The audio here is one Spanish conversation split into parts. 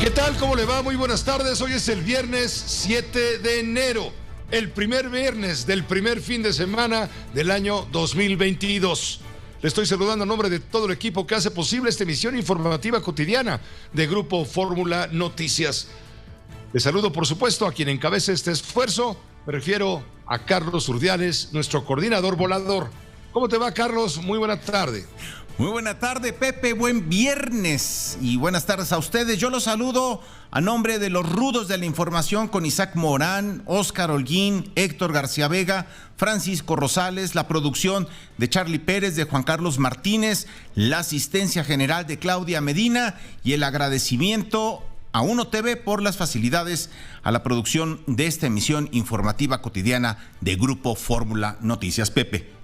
¿Qué tal? ¿Cómo le va? Muy buenas tardes. Hoy es el viernes 7 de enero, el primer viernes del primer fin de semana del año 2022. Le estoy saludando a nombre de todo el equipo que hace posible esta emisión informativa cotidiana de Grupo Fórmula Noticias. Le saludo, por supuesto, a quien encabeza este esfuerzo. Me refiero a Carlos Urdiales, nuestro coordinador volador. ¿Cómo te va, Carlos? Muy buena tarde. Muy buena tarde, Pepe, buen viernes y buenas tardes a ustedes. Yo los saludo a nombre de los rudos de la información con Isaac Morán, Óscar Holguín, Héctor García Vega, Francisco Rosales, la producción de Charlie Pérez, de Juan Carlos Martínez, la asistencia general de Claudia Medina y el agradecimiento a Uno TV por las facilidades a la producción de esta emisión informativa cotidiana de Grupo Fórmula Noticias. Pepe.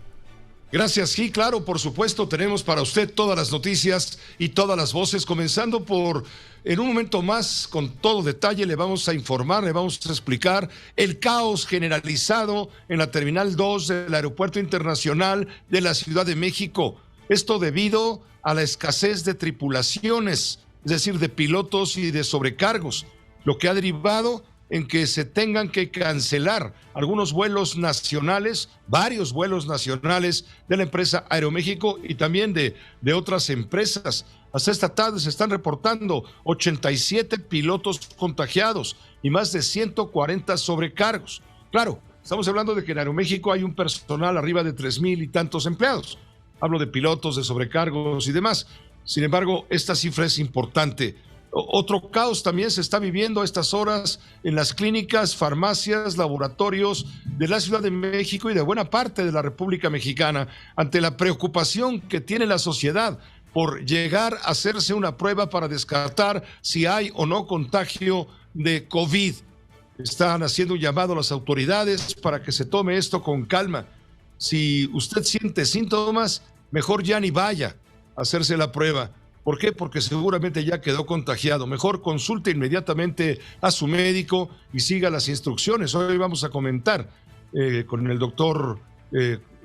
Gracias, sí, claro, por supuesto, tenemos para usted todas las noticias y todas las voces, comenzando por, en un momento más, con todo detalle, le vamos a informar, le vamos a explicar el caos generalizado en la Terminal 2 del Aeropuerto Internacional de la Ciudad de México. Esto debido a la escasez de tripulaciones, es decir, de pilotos y de sobrecargos, lo que ha derivado en que se tengan que cancelar algunos vuelos nacionales, varios vuelos nacionales de la empresa Aeroméxico y también de otras empresas. Hasta esta tarde se están reportando 87 pilotos contagiados y más de 140 sobrecargos. Claro, estamos hablando de que en Aeroméxico hay un personal arriba de 3,000 y tantos empleados. Hablo de pilotos, de sobrecargos y demás. Sin embargo, esta cifra es importante. Otro caos también se está viviendo a estas horas en las clínicas, farmacias, laboratorios de la Ciudad de México y de buena parte de la República Mexicana ante la preocupación que tiene la sociedad por llegar a hacerse una prueba para descartar si hay o no contagio de COVID. Están haciendo un llamado a las autoridades para que se tome esto con calma. Si usted siente síntomas, mejor ya ni vaya a hacerse la prueba. ¿Por qué? Porque seguramente ya quedó contagiado. Mejor consulte inmediatamente a su médico y siga las instrucciones. Hoy vamos a comentar con el doctor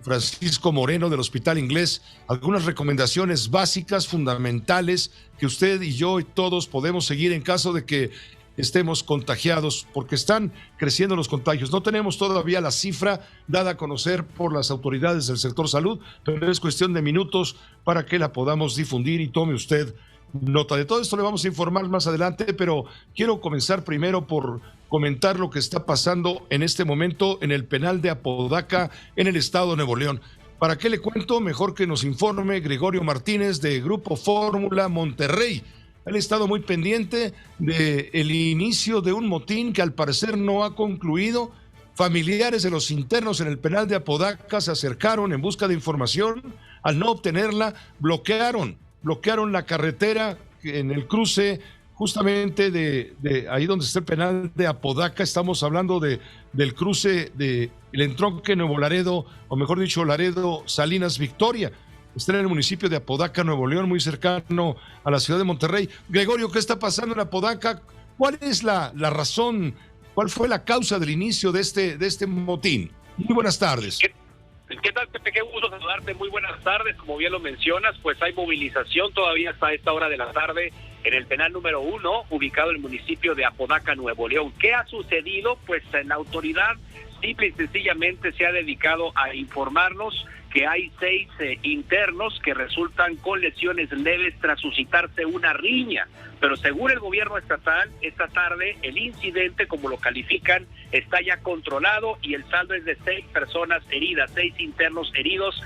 Francisco Moreno del Hospital Inglés algunas recomendaciones básicas, fundamentales, que usted y yo y todos podemos seguir en caso de que estemos contagiados, porque están creciendo los contagios. No tenemos todavía la cifra dada a conocer por las autoridades del sector salud, pero es cuestión de minutos para que la podamos difundir y tome usted nota. De todo esto le vamos a informar más adelante, pero quiero comenzar primero por comentar lo que está pasando en este momento en el penal de Apodaca, en el estado de Nuevo León. ¿Para qué le cuento? Mejor que nos informe Gregorio Martínez de Grupo Fórmula Monterrey. Han estado muy pendiente del inicio de un motín que al parecer no ha concluido. Familiares de los internos en el penal de Apodaca se acercaron en busca de información. Al no obtenerla, bloquearon la carretera en el cruce justamente de ahí donde está el penal de Apodaca. Estamos hablando del cruce del entronque Nuevo Laredo, o mejor dicho, Laredo Salinas Victoria. Está en el municipio de Apodaca, Nuevo León, muy cercano a la ciudad de Monterrey. Gregorio, ¿qué está pasando en Apodaca? ¿Cuál es la razón? ¿Cuál fue la causa del inicio de este motín? Muy buenas tardes. ¿Qué tal, Pepe? Qué gusto saludarte. Muy buenas tardes. Como bien lo mencionas, pues hay movilización todavía hasta esta hora de la tarde en el penal número 1, ubicado en el municipio de Apodaca, Nuevo León. ¿Qué ha sucedido? Pues la autoridad simple y sencillamente se ha dedicado a informarnos que hay 6 internos que resultan con lesiones leves tras suscitarse una riña. Pero según el gobierno estatal, esta tarde el incidente, como lo califican, está ya controlado y el saldo es de 6 personas heridas, 6 internos heridos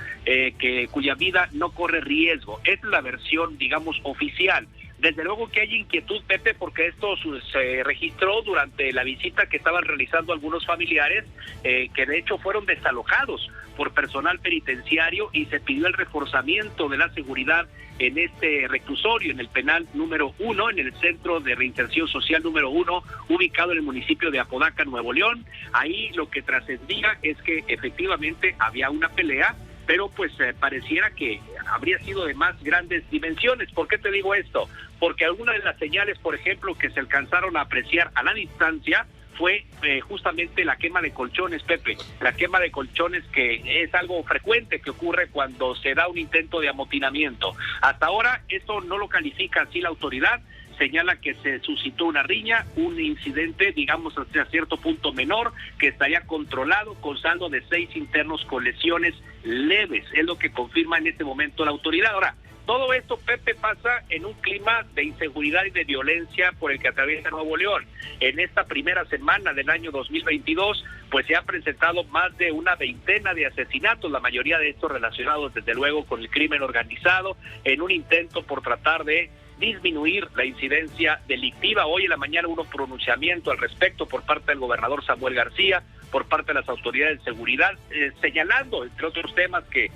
cuya vida no corre riesgo. Es la versión, digamos, oficial. Desde luego que hay inquietud, Pepe, porque esto se registró durante la visita que estaban realizando algunos familiares, que de hecho fueron desalojados por personal penitenciario y se pidió el reforzamiento de la seguridad en este reclusorio, en el penal número 1, en el Centro de Reinserción Social número 1, ubicado en el municipio de Apodaca, Nuevo León. Ahí lo que trascendía es que efectivamente había una pelea, pero pues pareciera que habría sido de más grandes dimensiones. ¿Por qué te digo esto? Porque algunas de las señales, por ejemplo, que se alcanzaron a apreciar a la distancia fue justamente la quema de colchones, Pepe, la quema de colchones, que es algo frecuente que ocurre cuando se da un intento de amotinamiento. Hasta ahora esto no lo califica así la autoridad, señala que se suscitó una riña, un incidente, digamos, hasta cierto punto menor, que estaría controlado con saldo de 6 internos con lesiones leves. Es lo que confirma en este momento la autoridad. Ahora, todo esto, Pepe, pasa en un clima de inseguridad y de violencia por el que atraviesa Nuevo León. En esta primera semana del año 2022, pues se han presentado más de una veintena de asesinatos, la mayoría de estos relacionados desde luego con el crimen organizado, en un intento por tratar de disminuir la incidencia delictiva. Hoy en la mañana hubo un pronunciamiento al respecto por parte del gobernador Samuel García, por parte de las autoridades de seguridad, señalando, entre otros temas, que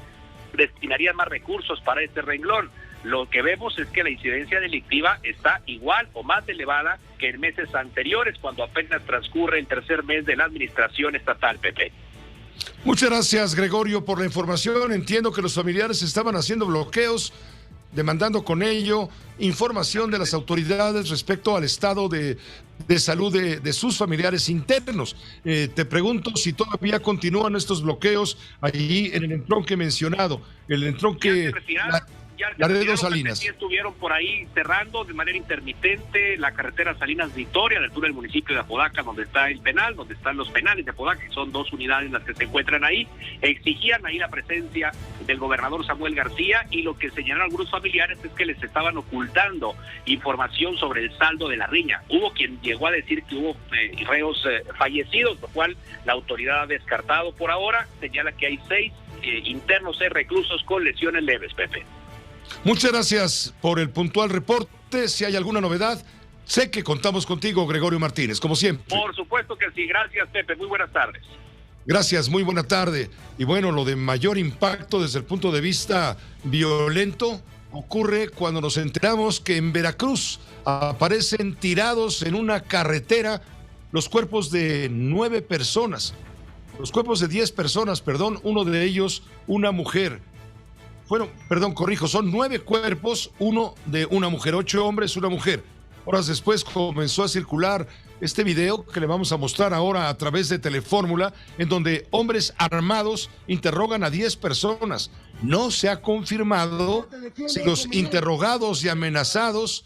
destinarían más recursos para este renglón. Lo que vemos es que la incidencia delictiva está igual o más elevada que en meses anteriores, cuando apenas transcurre el tercer mes de la administración estatal, Pepe. Muchas gracias, Gregorio, por la información. Entiendo que los familiares estaban haciendo bloqueos, demandando con ello información de las autoridades respecto al estado de salud de sus familiares internos. Te pregunto si todavía continúan estos bloqueos allí en el entronque mencionado, el entronque Laredo Salinas. Sí, estuvieron por ahí cerrando de manera intermitente la carretera Salinas Victoria, a la altura del municipio de Apodaca, donde está el penal, donde están los penales de Apodaca, que son 2 unidades las que se encuentran ahí. Exigían ahí la presencia del gobernador Samuel García, y lo que señalaron algunos familiares es que les estaban ocultando información sobre el saldo de la riña. Hubo quien llegó a decir que hubo reos fallecidos, lo cual la autoridad ha descartado por ahora. Señala que hay 6 internos, 6 reclusos con lesiones leves, Pepe. Muchas gracias por el puntual reporte. Si hay alguna novedad, sé que contamos contigo, Gregorio Martínez, como siempre. Por supuesto que sí. Gracias, Pepe. Muy buenas tardes. Gracias, muy buena tarde. Y bueno, lo de mayor impacto desde el punto de vista violento ocurre cuando nos enteramos que en Veracruz aparecen tirados en una carretera los cuerpos de 9 personas. Los cuerpos de 10 personas, perdón, uno de ellos una mujer. Son 9 cuerpos, uno de una mujer, 8 hombres, una mujer. Horas después comenzó a circular este video que le vamos a mostrar ahora a través de Telefórmula, en donde hombres armados interrogan a 10 personas. No se ha confirmado si los interrogados y amenazados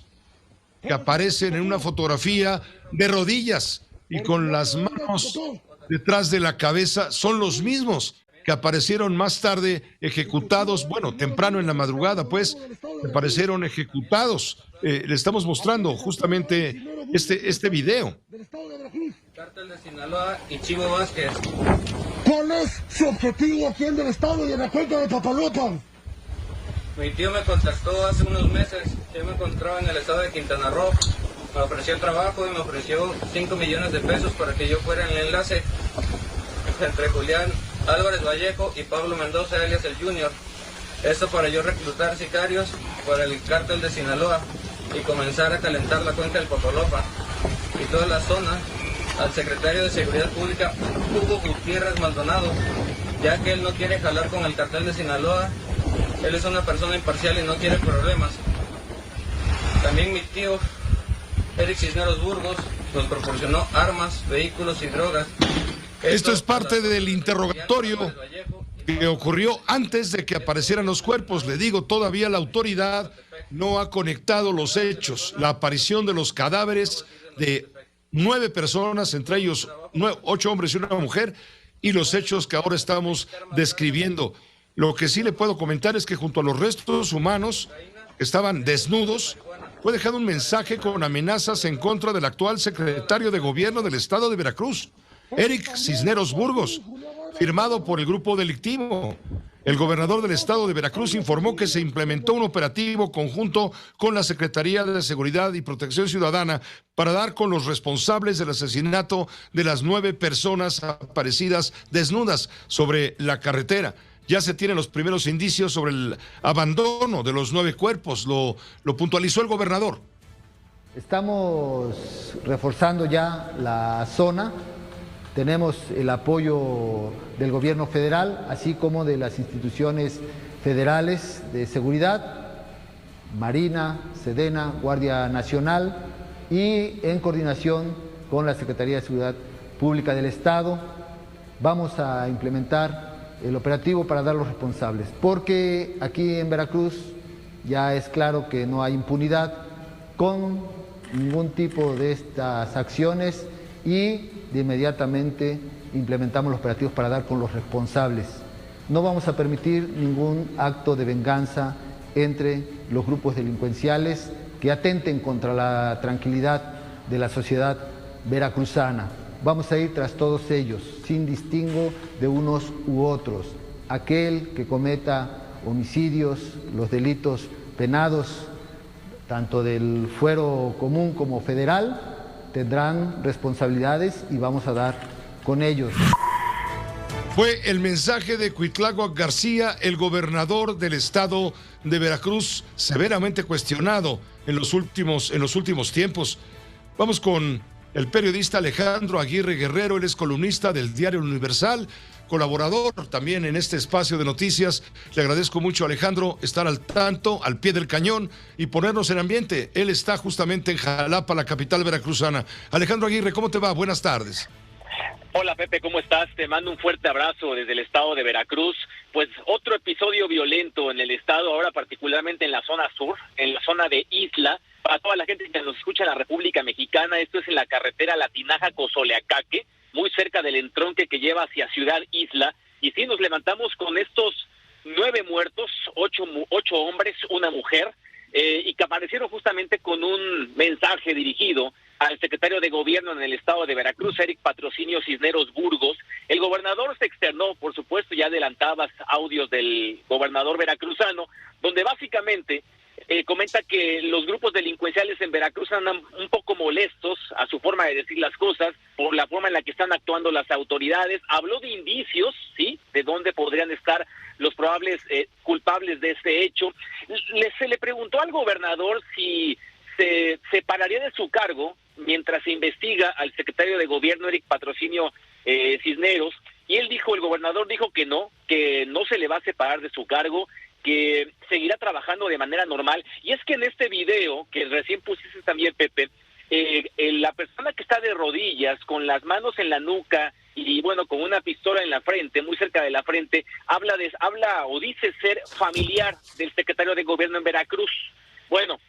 que aparecen en una fotografía de rodillas y con las manos detrás de la cabeza son los mismos que aparecieron más tarde ejecutados, temprano en la madrugada, pues, aparecieron ejecutados. Le estamos mostrando justamente este video. Cártel de Sinaloa y Chivo Vázquez. ¿Cuál es su objetivo aquí en el estado y en la cuenca de Papaloapan? Mi tío me contactó hace unos meses. Yo me encontraba en el estado de Quintana Roo. Me ofreció trabajo y me ofreció 5 millones de pesos para que yo fuera en el enlace entre Julián Álvarez Vallejo y Pablo Mendoza, alias el Junior. Esto para yo reclutar sicarios para el cártel de Sinaloa y comenzar a calentar la cuenca del Papaloapan y toda la zona al secretario de Seguridad Pública, Hugo Gutiérrez Maldonado, ya que él no quiere jalar con el cartel de Sinaloa. Él es una persona imparcial y no quiere problemas. También mi tío, Eric Cisneros Burgos, nos proporcionó armas, vehículos y drogas. Esto es parte del interrogatorio que ocurrió antes de que aparecieran los cuerpos. Le digo, todavía la autoridad no ha conectado los hechos, la aparición de los cadáveres de 9 personas, entre ellos 8 hombres y una mujer, y los hechos que ahora estamos describiendo. Lo que sí le puedo comentar es que junto a los restos humanos que estaban desnudos, fue dejado un mensaje con amenazas en contra del actual secretario de Gobierno del Estado de Veracruz, Eric Cisneros Burgos, firmado por el grupo delictivo. El gobernador del estado de Veracruz informó que se implementó un operativo conjunto con la Secretaría de Seguridad y Protección Ciudadana para dar con los responsables del asesinato de las 9 personas aparecidas desnudas sobre la carretera. Ya se tienen los primeros indicios sobre el abandono de los 9 cuerpos, lo puntualizó el gobernador. Estamos reforzando ya la zona. Tenemos el apoyo del gobierno federal, así como de las instituciones federales de seguridad, Marina, Sedena, Guardia Nacional, y en coordinación con la Secretaría de Seguridad Pública del Estado, vamos a implementar el operativo para dar los responsables, porque aquí en Veracruz ya es claro que no hay impunidad con ningún tipo de estas acciones y de inmediatamente implementamos los operativos para dar con los responsables. No vamos a permitir ningún acto de venganza entre los grupos delincuenciales que atenten contra la tranquilidad de la sociedad veracruzana. Vamos a ir tras todos ellos, sin distingo de unos u otros. Aquel que cometa homicidios, los delitos penados, tanto del fuero común como federal, tendrán responsabilidades y vamos a dar con ellos. Fue el mensaje de Cuitláhuac García, el gobernador del estado de Veracruz, severamente cuestionado en los últimos tiempos. Vamos con el periodista Alejandro Aguirre Guerrero, él es columnista del Diario Universal, colaborador también en este espacio de noticias. Le agradezco mucho, Alejandro, estar al tanto, al pie del cañón y ponernos en ambiente. Él está justamente en Jalapa, la capital veracruzana. Alejandro Aguirre, ¿cómo te va? Buenas tardes. Hola Pepe, ¿cómo estás? Te mando un fuerte abrazo desde el estado de Veracruz. Pues otro episodio violento en el estado, ahora particularmente en la zona sur, en la zona de Isla. Para toda la gente que nos escucha en la República Mexicana, esto es en la carretera La Tinaja-Cozoleacaque, muy cerca del entronque que lleva hacia Ciudad Isla. Y sí, nos levantamos con estos 9 muertos, 8 hombres, una mujer, y que aparecieron justamente con un mensaje dirigido al secretario de Gobierno en el estado de Veracruz, Eric Patrocinio Cisneros Burgos. El gobernador se externó, por supuesto, ya adelantabas audios del gobernador veracruzano, donde básicamente comenta que los grupos delincuenciales en Veracruz andan un poco molestos a su forma de decir las cosas por la forma en la que están actuando las autoridades. Habló de indicios, ¿sí?, de dónde podrían estar los probables culpables de este hecho. Se le preguntó al gobernador si se separaría de su cargo mientras se investiga al secretario de Gobierno, Eric Patrocinio Cisneros, y el gobernador dijo que no se le va a separar de su cargo, que seguirá trabajando de manera normal. Y es que en este video, que recién pusiste también, Pepe, la persona que está de rodillas, con las manos en la nuca y bueno, con una pistola en la frente, muy cerca de la frente, habla o dice ser familiar del secretario de Gobierno en Veracruz. Bueno,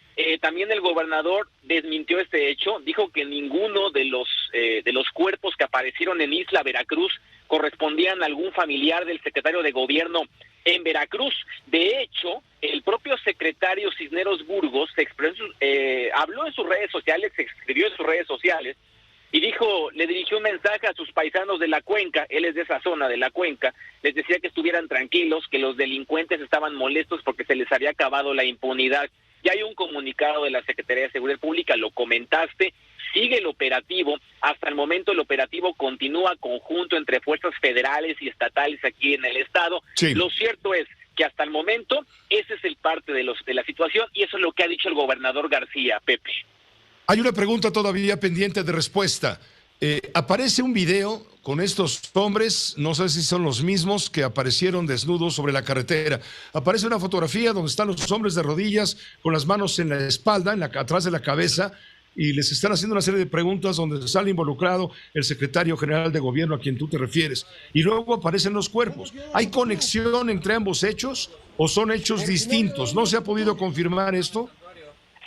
también el gobernador desmintió este hecho, dijo que ninguno de los cuerpos que aparecieron en Isla Veracruz correspondían a algún familiar del secretario de Gobierno en Veracruz. De hecho, el propio secretario Cisneros Burgos habló en sus redes sociales, se escribió en sus redes sociales y le dirigió un mensaje a sus paisanos de la cuenca. Él es de esa zona de la cuenca. Les decía que estuvieran tranquilos, que los delincuentes estaban molestos porque se les había acabado la impunidad. Ya hay un comunicado de la Secretaría de Seguridad Pública, lo comentaste, sigue el operativo. Hasta el momento el operativo continúa conjunto entre fuerzas federales y estatales aquí en el estado. Sí. Lo cierto es que hasta el momento ese es el parte de la situación y eso es lo que ha dicho el gobernador García, Pepe. Hay una pregunta todavía pendiente de respuesta. Aparece un video con estos hombres, no sé si son los mismos que aparecieron desnudos sobre la carretera. Aparece una fotografía donde están los hombres de rodillas con las manos en la espalda, atrás de la cabeza, y les están haciendo una serie de preguntas donde sale involucrado el secretario general de Gobierno a quien tú te refieres. Y luego aparecen los cuerpos. ¿Hay conexión entre ambos hechos o son hechos distintos? ¿No se ha podido confirmar esto?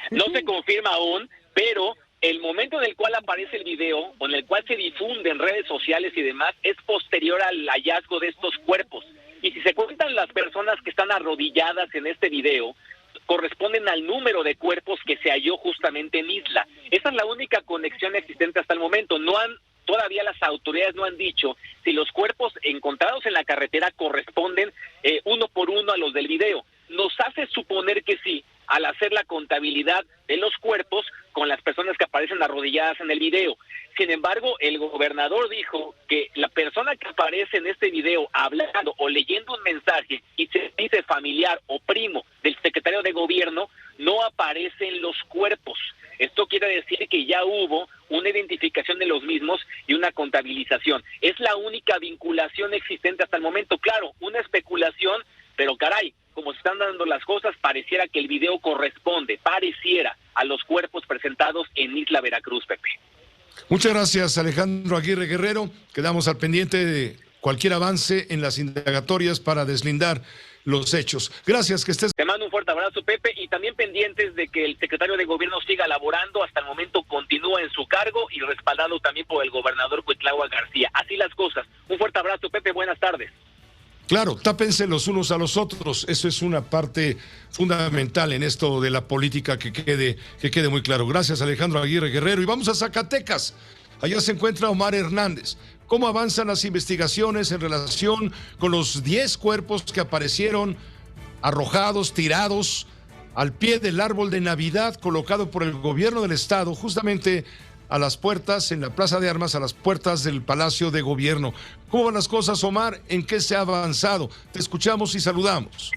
No se confirma aún, pero el momento en el cual aparece el video o en el cual se difunde en redes sociales y demás es posterior al hallazgo de estos cuerpos. Y si se cuentan las personas que están arrodilladas en este video, corresponden al número de cuerpos que se halló justamente en Isla. Esa es la única conexión existente hasta el momento. Todavía las autoridades no han dicho si los cuerpos encontrados en la carretera corresponden uno por uno a los del video. Nos hace suponer que sí, al hacer la contabilidad de los cuerpos con las personas que aparecen arrodilladas en el video. Sin embargo, el gobernador dijo que la persona que aparece en este video hablando o leyendo un mensaje y se dice familiar o primo del secretario de Gobierno, no aparece en los cuerpos. Esto quiere decir que ya hubo una identificación de los mismos y una contabilización. Es la única vinculación existente hasta el momento. Claro, una especulación, pero caray, como se están dando las cosas, pareciera que el video corresponde, a los cuerpos presentados en Isla Veracruz, Pepe. Muchas gracias, Alejandro Aguirre Guerrero. Quedamos al pendiente de cualquier avance en las indagatorias para deslindar los hechos. Gracias, que estés. Te mando un fuerte abrazo, Pepe, y también pendientes de que el secretario de Gobierno siga laborando. Hasta el momento cargo y respaldado también por el gobernador Cuitlahua García. Así las cosas. Un fuerte abrazo, Pepe, buenas tardes. Claro, tápense los unos a los otros. Eso es una parte fundamental en esto de la política, que quede muy claro. Gracias, Alejandro Aguirre Guerrero. Y vamos a Zacatecas. Allá se encuentra Omar Hernández. ¿Cómo avanzan las investigaciones en relación con los 10 cuerpos que aparecieron arrojados, tirados al pie del árbol de Navidad colocado por el gobierno del estado, justamente a las puertas, en la Plaza de Armas, a las puertas del Palacio de Gobierno? ¿Cómo van las cosas, Omar? ¿En qué se ha avanzado? Te escuchamos y saludamos.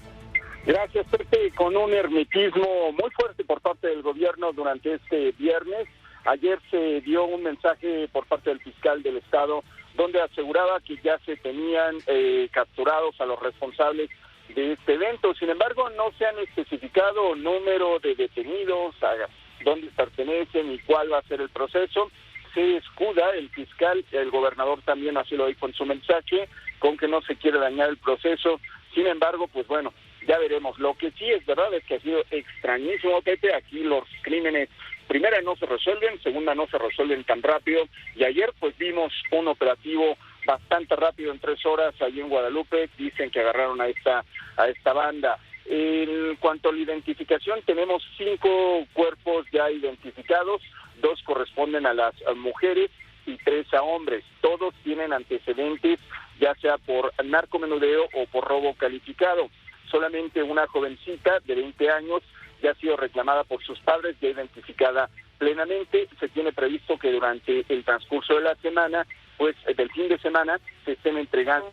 Gracias, Pepe. Con un hermetismo muy fuerte por parte del gobierno durante este viernes. Ayer se dio un mensaje por parte del fiscal del estado donde aseguraba que ya se tenían capturados a los responsables de este evento. Sin embargo, no se han especificado número de detenidos, a dónde pertenecen y cuál va a ser el proceso. Se escuda el fiscal, el gobernador también así lo dijo en su mensaje, con que no se quiere dañar el proceso. Sin embargo, pues bueno, ya veremos. Lo que sí es verdad es que ha sido extrañísimo, Pepe. Aquí los crímenes, primera, no se resuelven, segunda, no se resuelven tan rápido. Y ayer pues vimos un operativo bastante rápido en 3 horas allí en Guadalupe. Dicen que agarraron a esta banda. En cuanto a la identificación, tenemos 5 cuerpos ya identificados, 2 corresponden a las mujeres y 3 a hombres. Todos tienen antecedentes, ya sea por narcomenudeo o por robo calificado. Solamente una jovencita de 20 años ya ha sido reclamada por sus padres, ya identificada plenamente. Se tiene previsto que durante el transcurso de la semana, pues del fin de semana, se estén entregando.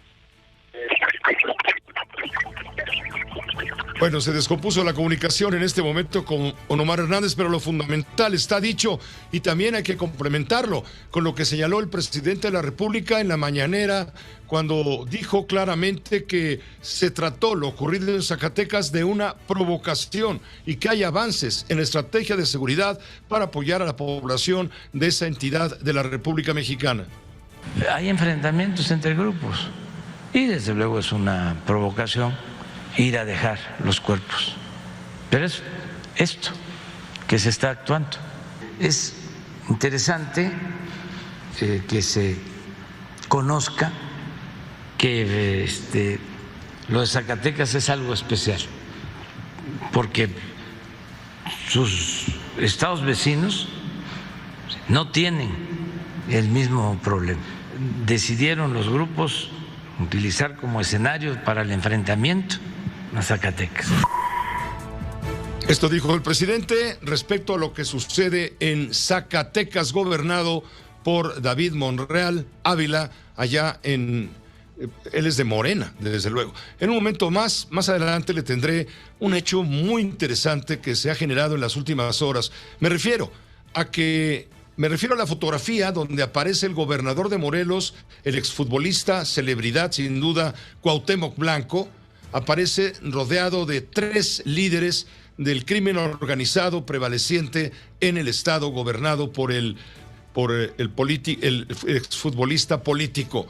Bueno, se descompuso la comunicación en este momento con Omar Hernández, pero lo fundamental está dicho y también hay que complementarlo con lo que señaló el presidente de la República en la mañanera, cuando dijo claramente que se trató lo ocurrido en Zacatecas de una provocación y que hay avances en la estrategia de seguridad para apoyar a la población de esa entidad de la República Mexicana. Hay enfrentamientos entre grupos y desde luego es una provocación ir a dejar los cuerpos. Pero es esto que se está actuando. Es interesante que se conozca que lo de Zacatecas es algo especial, porque sus estados vecinos no tienen el mismo problema. Decidieron los grupos utilizar como escenario para el enfrentamiento a Zacatecas. Esto dijo el presidente respecto a lo que sucede en Zacatecas, gobernado por David Monreal Ávila, allá en... Él es de Morena, desde luego. En un momento más adelante le tendré un hecho muy interesante que se ha generado en las últimas horas. Me refiero a la fotografía donde aparece el gobernador de Morelos, el exfutbolista, celebridad sin duda, Cuauhtémoc Blanco. Aparece rodeado de 3 líderes del crimen organizado prevaleciente en el estado, gobernado por el exfutbolista político.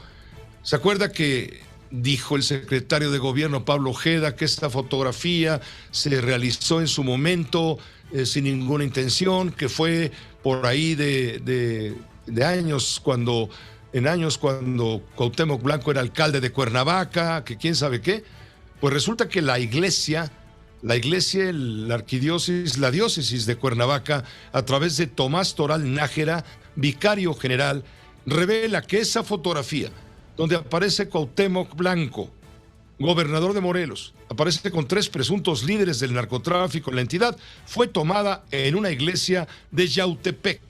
¿Se acuerda que dijo el secretario de gobierno Pablo Ojeda que esta fotografía se realizó en su momento sin ninguna intención, que fue por ahí de años cuando Cuauhtémoc Blanco era alcalde de Cuernavaca, que quién sabe qué? Pues resulta que la diócesis de Cuernavaca, a través de Tomás Toral Nájera, vicario general, revela que esa fotografía donde aparece Cuauhtémoc Blanco, gobernador de Morelos, aparece con 3 presuntos líderes del narcotráfico en la entidad, fue tomada en una iglesia de Yautepec.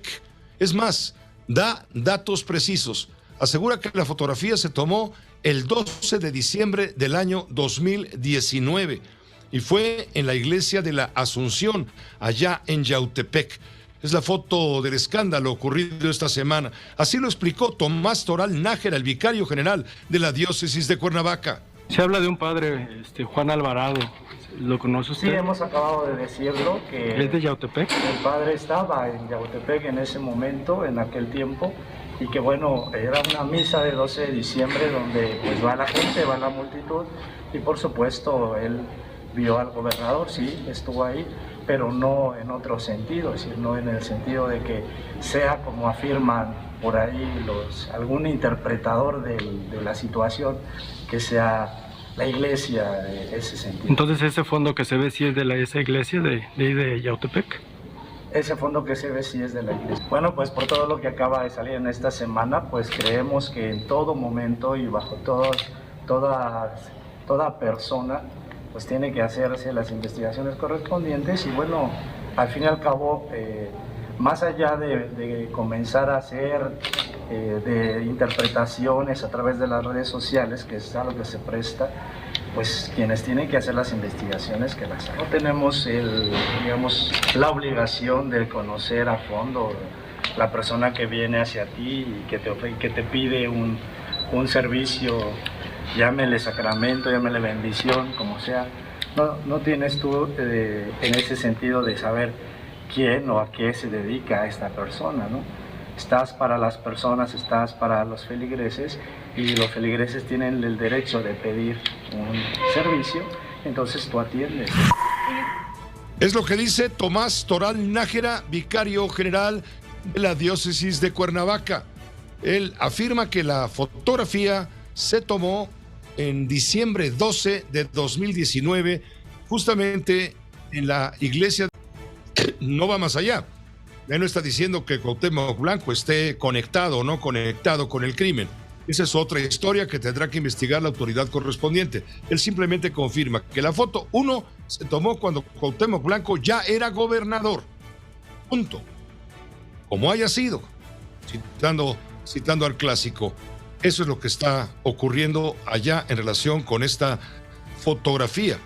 Es más, da datos precisos. Asegura que la fotografía se tomó el 12 de diciembre del año 2019 y fue en la iglesia de la Asunción, allá en Yautepec. Es la foto del escándalo ocurrido esta semana. Así lo explicó Tomás Toral Nájera, el vicario general de la diócesis de Cuernavaca. Se habla de un padre, Juan Alvarado. ¿Lo conoce usted? Sí, hemos acabado de decirlo que ¿es de Yautepec? El padre estaba en Yautepec en ese momento, en aquel tiempo, y que bueno, era una misa de 12 de diciembre donde pues va la gente, va la multitud, y por supuesto él vio al gobernador, sí, estuvo ahí, pero no en otro sentido, es decir, no en el sentido de que sea como afirman por ahí algún interpretador de la situación, que sea la iglesia de ese sentido. Entonces, ¿ese fondo que se ve sí es de esa iglesia de Yautepec? Ese fondo que se ve sí es de la iglesia. Bueno, pues por todo lo que acaba de salir en esta semana, pues creemos que en todo momento y bajo toda persona, pues tiene que hacerse las investigaciones correspondientes y bueno, al fin y al cabo, más allá de comenzar a hacer de interpretaciones a través de las redes sociales, que es a lo que se presta, pues quienes tienen que hacer las investigaciones que las hagan. No tenemos la obligación de conocer a fondo la persona que viene hacia ti y que te pide un servicio, llámele sacramento, llámele bendición, como sea. No tienes tú en ese sentido de saber quién o a qué se dedica esta persona, ¿no? Estás para las personas, estás para los feligreses y los feligreses tienen el derecho de pedir un servicio, entonces tú atiendes. Es lo que dice Tomás Toral Nájera, vicario general de la diócesis de Cuernavaca. Él afirma que la fotografía se tomó en diciembre 12 de 2019, justamente en la iglesia. No va más allá. Él no está diciendo que Cuauhtémoc Blanco esté conectado o no conectado con el crimen. Esa es otra historia que tendrá que investigar la autoridad correspondiente. Él simplemente confirma que la foto 1 se tomó cuando Cuauhtémoc Blanco ya era gobernador. Punto. Como haya sido, citando al clásico. Eso es lo que está ocurriendo allá en relación con esta fotografía,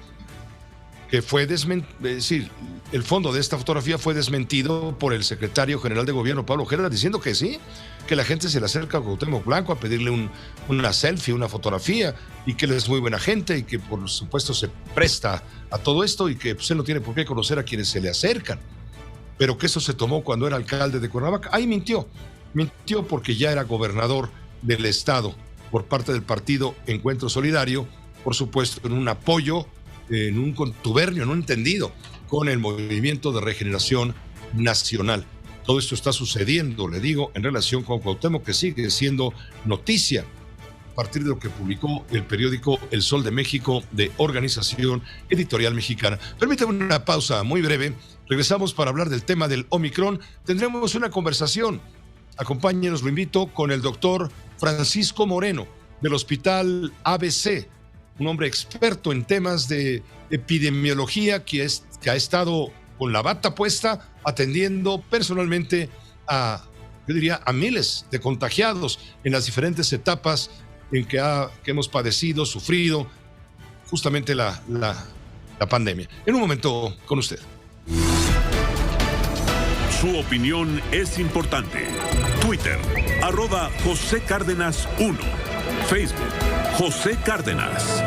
que fue el fondo de esta fotografía fue desmentido por el secretario general de gobierno, Pablo Ojeda, diciendo que sí, que la gente se le acerca a Cuauhtémoc Blanco a pedirle una selfie, una fotografía, y que él es muy buena gente y que por supuesto se presta a todo esto y que pues, él no tiene por qué conocer a quienes se le acercan, pero que eso se tomó cuando era alcalde de Cuernavaca. Ahí mintió porque ya era gobernador del estado por parte del partido Encuentro Solidario, por supuesto en un apoyo, en un contubernio, en un entendido con el Movimiento de Regeneración Nacional. Todo esto está sucediendo, le digo, en relación con Cuauhtémoc, que sigue siendo noticia a partir de lo que publicó el periódico El Sol de México de Organización Editorial Mexicana. Permítame una pausa muy breve. Regresamos para hablar del tema del Omicron. Tendremos una conversación. Acompáñenos, lo invito, con el doctor Francisco Moreno del Hospital ABC, un hombre experto en temas de epidemiología que ha estado con la bata puesta atendiendo personalmente a miles de contagiados en las diferentes etapas en que hemos padecido, sufrido justamente la pandemia. En un momento con usted. Su opinión es importante. Twitter, @José Cárdenas 1. Facebook, José Cárdenas.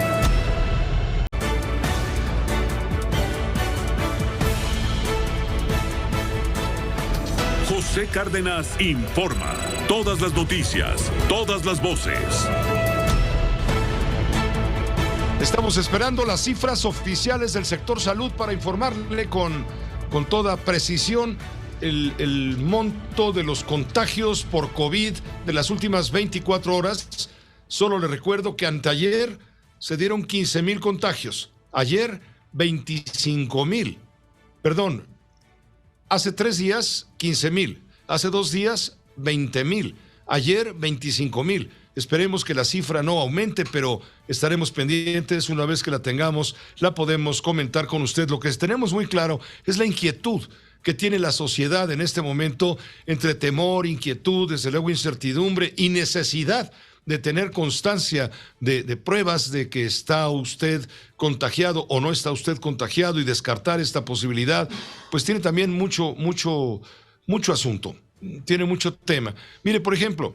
José Cárdenas informa. Todas las noticias, todas las voces. Estamos esperando las cifras oficiales del sector salud para informarle con toda precisión el monto de los contagios por COVID de las últimas 24 horas. Solo le recuerdo que anteayer se dieron 15,000 contagios. Ayer, 25,000. Perdón, hace 3 días, 15,000. Hace 2 días, 20,000. Ayer, 25,000. Esperemos que la cifra no aumente, pero estaremos pendientes. Una vez que la tengamos, la podemos comentar con usted. Lo que tenemos muy claro es la inquietud que tiene la sociedad en este momento entre temor, inquietud, desde luego incertidumbre y necesidad de tener constancia de pruebas de que está usted contagiado o no está usted contagiado y descartar esta posibilidad, pues tiene también mucho asunto, tiene mucho tema. Mire, por ejemplo,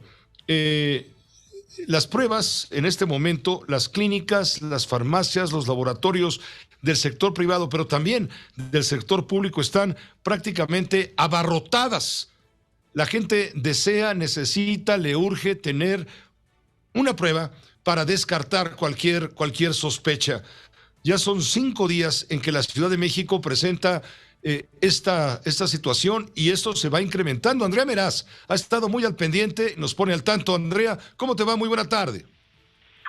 las pruebas en este momento, las clínicas, las farmacias, los laboratorios del sector privado, pero también del sector público están prácticamente abarrotadas. La gente desea, necesita, le urge tener una prueba para descartar cualquier sospecha. Ya son 5 días en que la Ciudad de México presenta esta situación y esto se va incrementando. Andrea Meraz ha estado muy al pendiente, nos pone al tanto. Andrea, ¿cómo te va? Muy buena tarde.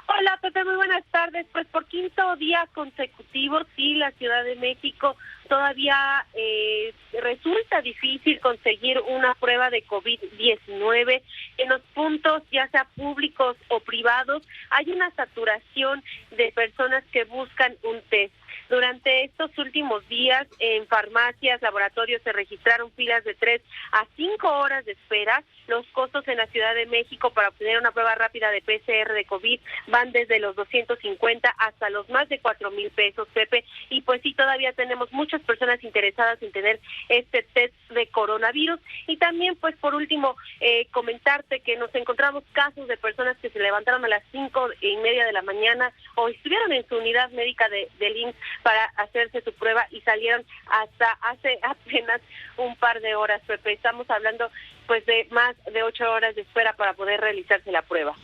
Hola, Pepe, muy buenas tardes. Pues por quinto día consecutivo, sí, la Ciudad de México todavía resulta difícil conseguir una prueba de COVID-19. En los puntos, ya sea públicos o privados, hay una saturación de personas que buscan un test. Durante estos últimos días, en farmacias, laboratorios, se registraron filas de 3 a 5 horas de espera. Los costos en la Ciudad de México para obtener una prueba rápida de PCR de COVID van desde los 250 hasta los más de 4,000 pesos, Pepe. Y pues sí, todavía tenemos muchas personas interesadas en tener este test de coronavirus. Y también, pues por último, comentarte que nos encontramos casos de personas que se levantaron a las 5:30 de la mañana o estuvieron en su unidad médica del IMSS para hacerse su prueba y salieron hasta hace apenas un par de horas, Pepe. Estamos hablando pues de más de 8 horas de espera para poder realizarse la prueba.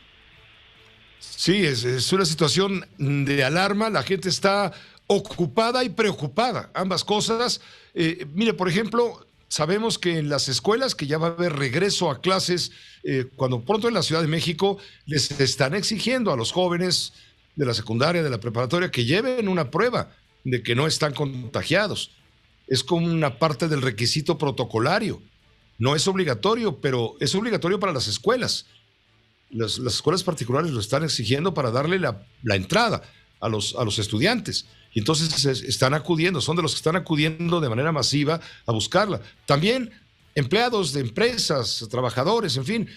Sí, es una situación de alarma, la gente está ocupada y preocupada, ambas cosas. Mire, por ejemplo, sabemos que en las escuelas, que ya va a haber regreso a clases, cuando pronto en la Ciudad de México les están exigiendo a los jóvenes de la secundaria, de la preparatoria, que lleven una prueba de que no están contagiados. Es como una parte del requisito protocolario. No es obligatorio, pero es obligatorio para las escuelas. Las escuelas particulares lo están exigiendo para darle la entrada a los estudiantes. Y entonces están acudiendo, son de los que están acudiendo de manera masiva a buscarla. También empleados de empresas, trabajadores, en fin,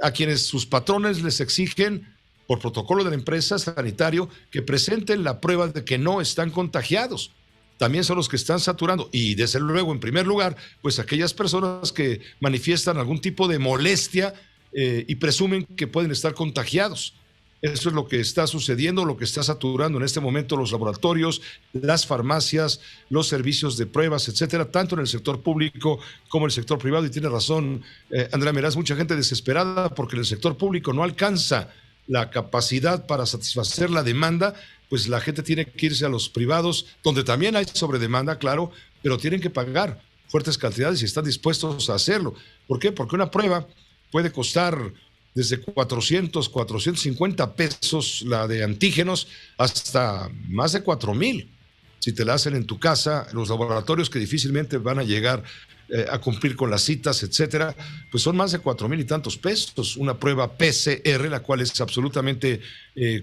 a quienes sus patrones les exigen por protocolo de la empresa sanitario que presenten la prueba de que no están contagiados. También son los que están saturando. Y desde luego, en primer lugar, pues aquellas personas que manifiestan algún tipo de molestia y presumen que pueden estar contagiados. Eso es lo que está sucediendo, lo que está saturando en este momento los laboratorios, las farmacias, los servicios de pruebas, etcétera, tanto en el sector público como en el sector privado. Y tiene razón, Andrea Meraz, mucha gente desesperada porque en el sector público no alcanza la capacidad para satisfacer la demanda, pues la gente tiene que irse a los privados, donde también hay sobredemanda, claro, pero tienen que pagar fuertes cantidades y están dispuestos a hacerlo. ¿Por qué? Porque una prueba puede costar desde 400, 450 pesos la de antígenos hasta más de 4,000. Si te la hacen en tu casa, en los laboratorios que difícilmente van a llegar a cumplir con las citas, etcétera, pues son más de 4,000 y tantos pesos. Una prueba PCR, la cual es absolutamente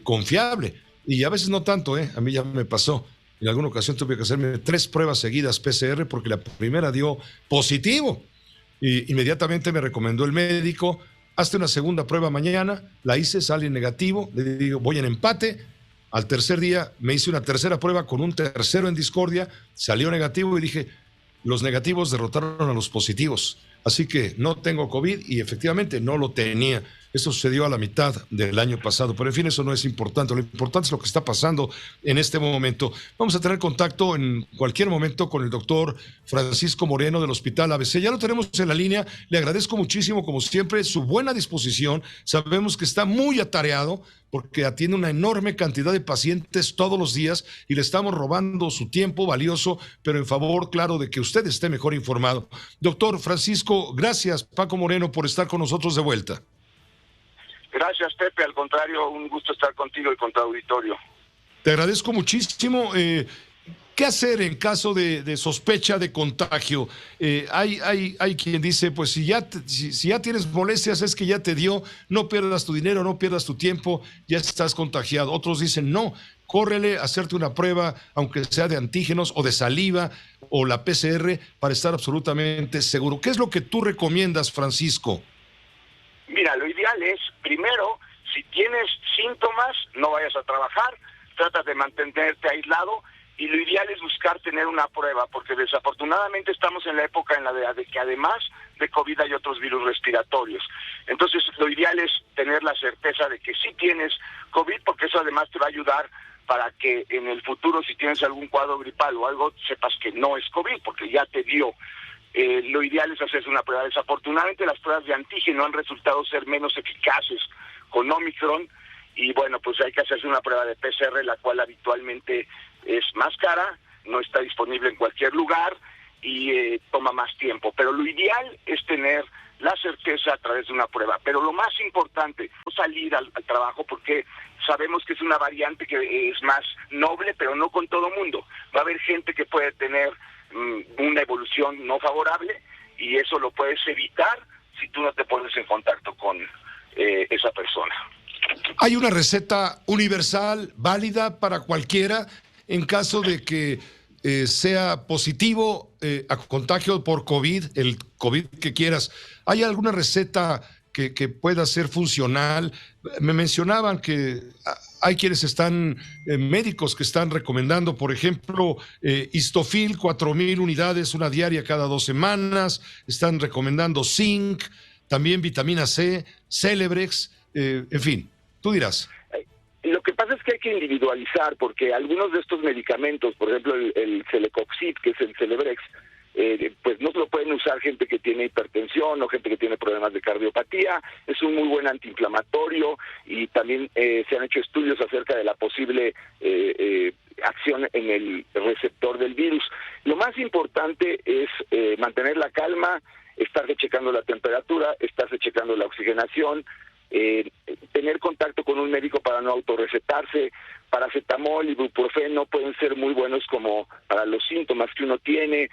confiable. Y a veces no tanto, a mí ya me pasó. En alguna ocasión tuve que hacerme 3 pruebas seguidas PCR porque la primera dio positivo. Y inmediatamente me recomendó el médico: hazte una segunda prueba mañana. La hice, sale negativo. Le digo, voy en empate. Al tercer día me hice una tercera prueba con un tercero en discordia. Salió negativo y dije, los negativos derrotaron a los positivos. Así que no tengo COVID y efectivamente no lo tenía. Esto sucedió a la mitad del año pasado, pero en fin, eso no es importante. Lo importante es lo que está pasando en este momento. Vamos a tener contacto en cualquier momento con el doctor Francisco Moreno del Hospital ABC. Ya lo tenemos en la línea. Le agradezco muchísimo, como siempre, su buena disposición. Sabemos que está muy atareado porque atiende una enorme cantidad de pacientes todos los días y le estamos robando su tiempo valioso, pero en favor, claro, de que usted esté mejor informado. Doctor Francisco, gracias, Paco Moreno, por estar con nosotros de vuelta. Gracias, Pepe. Al contrario, un gusto estar contigo y con tu auditorio. Te agradezco muchísimo. ¿Qué hacer en caso de sospecha de contagio? Hay quien dice, pues si ya tienes molestias es que ya te dio, no pierdas tu dinero, no pierdas tu tiempo, ya estás contagiado. Otros dicen, no, córrele a hacerte una prueba, aunque sea de antígenos o de saliva o la PCR, para estar absolutamente seguro. ¿Qué es lo que tú recomiendas, Francisco? Mira, lo ideal es, primero, si tienes síntomas, no vayas a trabajar, trata de mantenerte aislado y lo ideal es buscar tener una prueba, porque desafortunadamente estamos en la época en la de que además de COVID hay otros virus respiratorios. Entonces, lo ideal es tener la certeza de que sí tienes COVID, porque eso además te va a ayudar para que en el futuro, si tienes algún cuadro gripal o algo, sepas que no es COVID, porque ya te dio. Lo ideal es hacerse una prueba. Desafortunadamente las pruebas de antígeno han resultado ser menos eficaces con Omicron y bueno, pues hay que hacerse una prueba de PCR, la cual habitualmente es más cara, no está disponible en cualquier lugar y toma más tiempo. Pero lo ideal es tener la certeza a través de una prueba. Pero lo más importante, no salir al trabajo, porque sabemos que es una variante que es más noble, pero no con todo mundo. Va a haber gente que puede tener una evolución no favorable, y eso lo puedes evitar si tú no te pones en contacto con esa persona. ¿Hay una receta universal, válida para cualquiera en caso de que sea positivo a contagio por COVID, el COVID que quieras? ¿Hay alguna receta que pueda ser funcional? Me mencionaban que hay quienes están, médicos que están recomendando, por ejemplo, Histofil, 4,000 unidades, una diaria cada 2 semanas. Están recomendando zinc, también vitamina C, Celebrex, en fin, tú dirás. Lo que pasa es que hay que individualizar, porque algunos de estos medicamentos, por ejemplo el Celecoxib, que es el Celebrex, pues no lo pueden usar gente que tiene hipertensión o gente que tiene problemas de cardiopatía. Es un muy buen antiinflamatorio, y también se han hecho estudios acerca de la posible acción en el receptor del virus. Lo más importante es mantener la calma, estarse checando la temperatura, estarse checando la oxigenación, tener contacto con un médico para no autorrecetarse. Paracetamol, ibuprofeno pueden ser muy buenos como para los síntomas que uno tiene.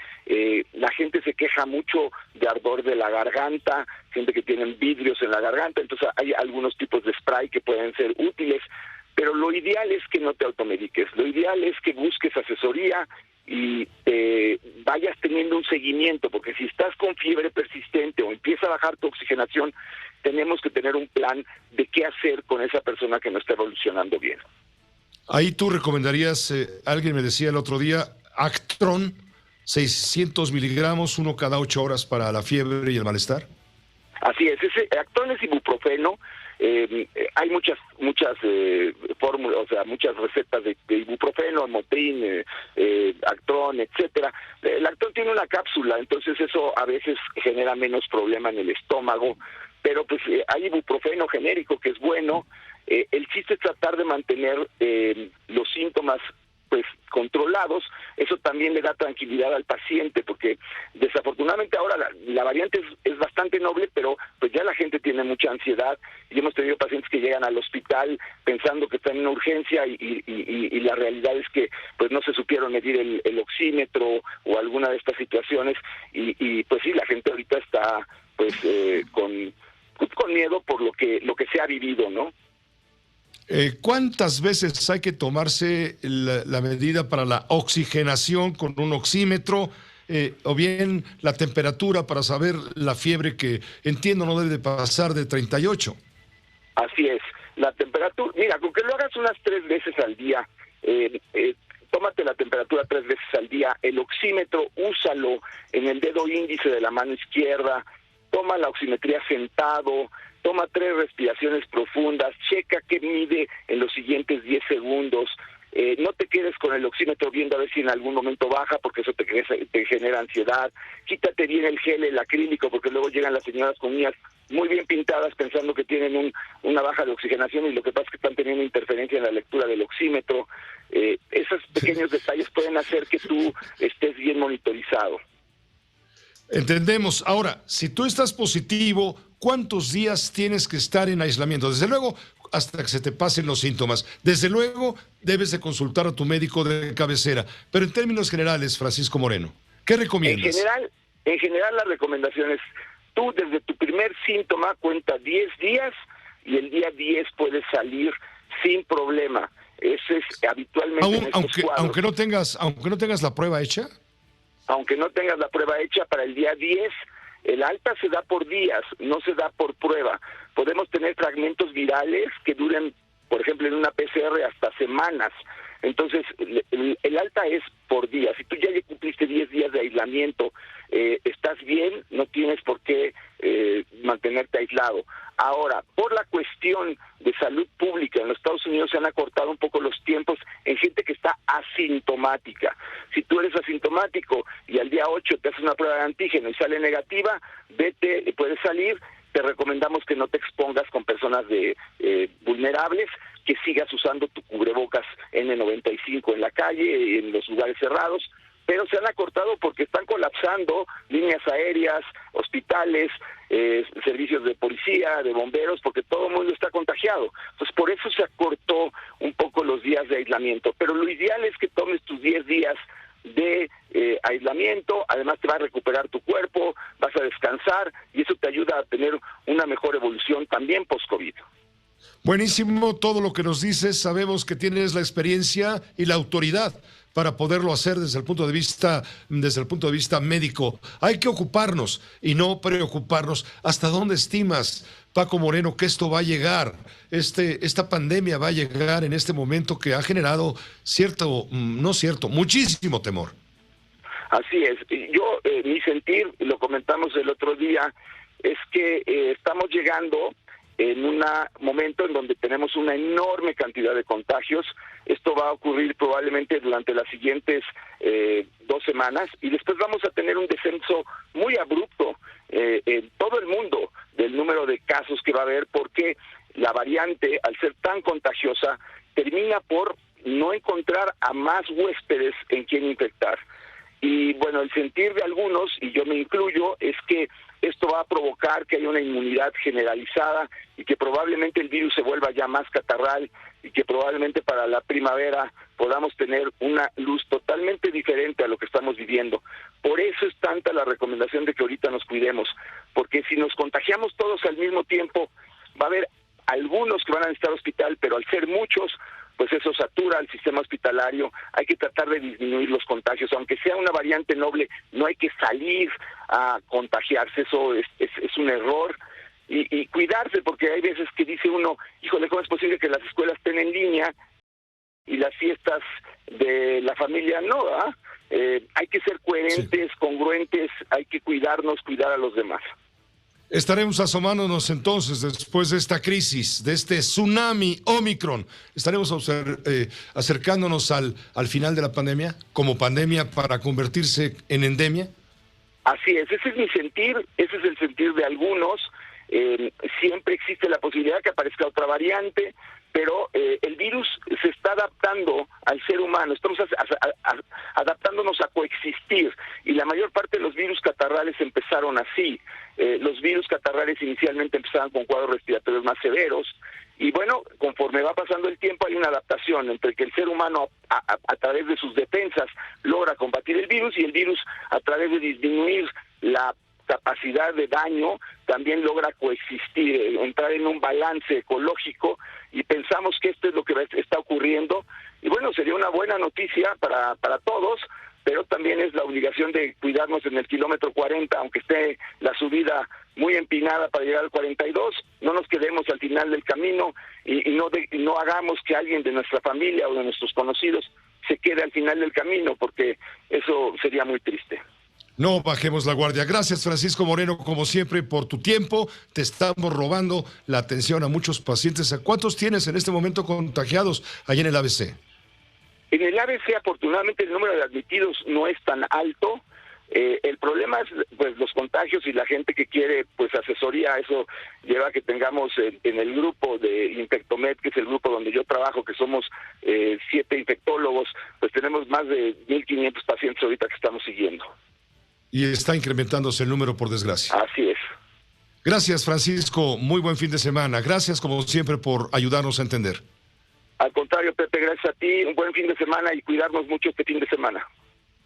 La gente se queja mucho de ardor de la garganta, gente que tiene vidrios en la garganta, entonces hay algunos tipos de spray que pueden ser útiles, pero lo ideal es que no te automediques, lo ideal es que busques asesoría y vayas teniendo un seguimiento, porque si estás con fiebre persistente o empieza a bajar tu oxigenación, tenemos que tener un plan de qué hacer con esa persona que no está evolucionando bien. Ahí tú recomendarías, alguien me decía el otro día, Actron, 600 miligramos, uno cada 8 horas para la fiebre y el malestar. Así es, ese Actron es ibuprofeno. Hay muchas fórmulas, o sea, muchas recetas de ibuprofeno, Motrin, Actron, etcétera. El Actron tiene una cápsula, entonces eso a veces genera menos problema en el estómago, pero pues hay ibuprofeno genérico que es bueno. El chiste es tratar de mantener los síntomas pues controlados. Eso también le da tranquilidad al paciente, porque desafortunadamente ahora la variante es bastante noble, pero pues ya la gente tiene mucha ansiedad, y hemos tenido pacientes que llegan al hospital pensando que están en una urgencia y la realidad es que pues no se supieron medir el oxímetro o alguna de estas situaciones, y pues sí, la gente ahorita está pues con miedo por lo que se ha vivido, ¿no? ¿Cuántas veces hay que tomarse la medida para la oxigenación con un oxímetro, o bien la temperatura para saber la fiebre, que entiendo no debe de pasar de 38? Así es, la temperatura, mira, con que lo hagas unas 3 veces al día, tómate la temperatura 3 veces al día, el oxímetro úsalo en el dedo índice de la mano izquierda, toma la oximetría sentado, toma 3 respiraciones profundas, checa qué mide en los siguientes 10 segundos. No te quedes con el oxímetro viendo a ver si en algún momento baja, porque eso te genera ansiedad. Quítate bien el gel, el acrílico, porque luego llegan las señoras con uñas muy bien pintadas pensando que tienen una baja de oxigenación, y lo que pasa es que están teniendo interferencia en la lectura del oxímetro. Esos pequeños detalles pueden hacer que tú estés bien monitorizado. Entendemos. Ahora, si tú estás positivo, ¿cuántos días tienes que estar en aislamiento? Desde luego, hasta que se te pasen los síntomas. Desde luego, debes de consultar a tu médico de cabecera. Pero en términos generales, Francisco Moreno, ¿qué recomiendas? En general la recomendación es, tú desde tu primer síntoma cuenta 10 días, y el día 10 puedes salir sin problema. Eso es habitualmente aunque no tengas la prueba hecha. Aunque no tengas la prueba hecha, para el día 10, el alta se da por días, no se da por prueba. Podemos tener fragmentos virales que duren, por ejemplo, en una PCR hasta semanas. Entonces, el alta es por días. Si tú ya cumpliste 10 días de aislamiento, estás bien, no tienes por qué mantenerte aislado. Ahora, por la cuestión de salud pública, en los Estados Unidos se han acortado un poco los tiempos en gente que está asintomática. Si tú eres asintomático y al día 8 te haces una prueba de antígeno y sale negativa, vete, puedes salir. Te recomendamos que no te expongas con personas vulnerables, que sigas usando tu cubrebocas N95 en la calle, en los lugares cerrados, pero se han acortado porque están colapsando líneas aéreas, hospitales, servicios de policía, de bomberos, porque todo el mundo está contagiado. Entonces, por eso se acortó un poco los días de aislamiento. Pero lo ideal es que tomes tus 10 días de aislamiento, además te va a recuperar tu cuerpo, vas a descansar y eso te ayuda a tener una mejor evolución también post-COVID. Buenísimo todo lo que nos dices, sabemos que tienes la experiencia y la autoridad para poderlo hacer desde el punto de vista médico. Hay que ocuparnos y no preocuparnos. ¿Hasta dónde estimas, Paco Moreno, que esto va a llegar? Esta pandemia va a llegar en este momento que ha generado muchísimo temor. Así es. Yo, mi sentir, lo comentamos el otro día, es que estamos llegando en un momento en donde tenemos una enorme cantidad de contagios. Esto va a ocurrir probablemente durante las siguientes 2 semanas y después vamos a tener un descenso muy abrupto en todo el mundo del número de casos que va a haber, porque la variante, al ser tan contagiosa, termina por no encontrar a más huéspedes en quien infectar. Y bueno, el sentir de algunos, y yo me incluyo, es que esto va a provocar que haya una inmunidad generalizada y que probablemente el virus se vuelva ya más catarral y que probablemente para la primavera podamos tener una luz totalmente diferente a lo que estamos viviendo. Por eso es tanta la recomendación de que ahorita nos cuidemos, porque si nos contagiamos todos al mismo tiempo, va a haber algunos que van a necesitar hospital, pero al ser muchos, pues eso satura al sistema hospitalario. Hay que tratar de disminuir los contagios, aunque sea una variante noble, no hay que salir a contagiarse, eso es un error, y cuidarse, porque hay veces que dice uno, híjole, ¿cómo es posible que las escuelas estén en línea y las fiestas de la familia no? Hay que ser coherentes, congruentes, hay que cuidarnos, cuidar a los demás. Estaremos asomándonos entonces después de esta crisis, de este tsunami Omicron. ¿Estaremos acercándonos al final de la pandemia, como pandemia para convertirse en endemia? Así es, ese es mi sentir, ese es el sentir de algunos. Siempre existe la posibilidad de que aparezca otra variante, pero el virus se está adaptando al ser humano, estamos adaptándonos a coexistir, y la mayor parte de los virus catarrales empezaron así. Los virus catarrales inicialmente empezaban con cuadros respiratorios más severos, y bueno, conforme va pasando el tiempo hay una adaptación entre que el ser humano a través de sus defensas logra combatir el virus, y el virus a través de disminuir la capacidad de daño también logra coexistir, entrar en un balance ecológico, y pensamos que esto es lo que está ocurriendo. Y bueno, sería una buena noticia para todos, pero también es la obligación de cuidarnos en el kilómetro 40, aunque esté la subida muy empinada para llegar al 42, no nos quedemos al final del camino y no hagamos que alguien de nuestra familia o de nuestros conocidos se quede al final del camino, porque eso sería muy triste. No bajemos la guardia. Gracias, Francisco Moreno, como siempre, por tu tiempo. Te estamos robando la atención a muchos pacientes. ¿A cuántos tienes en este momento contagiados allá en el ABC? En el ABC, afortunadamente, el número de admitidos no es tan alto. El problema es pues los contagios y la gente que quiere pues asesoría. Eso lleva a que tengamos en el grupo de Infectomed, que es el grupo donde yo trabajo, que somos 7 infectólogos, pues tenemos más de 1,500 pacientes ahorita que estamos siguiendo. Y está incrementándose el número, por desgracia. Así es. Gracias, Francisco. Muy buen fin de semana. Gracias, como siempre, por ayudarnos a entender. Al contrario, Pepe, gracias a ti. Un buen fin de semana y cuidarnos mucho este fin de semana.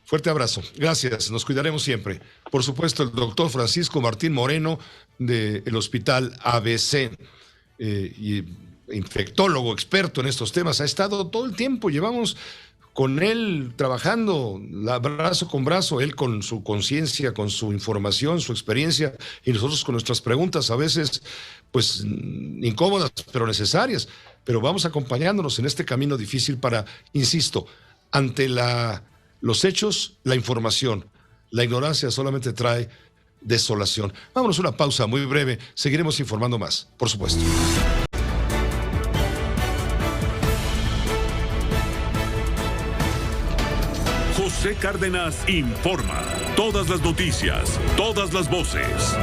Fuerte abrazo. Gracias. Nos cuidaremos siempre. Por supuesto, el doctor Francisco Martín Moreno del Hospital ABC, y infectólogo experto en estos temas. Ha estado todo el tiempo. Llevamos con él trabajando brazo con brazo, él con su conciencia, con su información, su experiencia, y nosotros con nuestras preguntas, a veces pues incómodas, pero necesarias. Pero vamos acompañándonos en este camino difícil para, insisto, ante los hechos, la información. La ignorancia solamente trae desolación. Vámonos a una pausa muy breve, seguiremos informando más, por supuesto. José Cárdenas informa. Todas las noticias, todas las voces.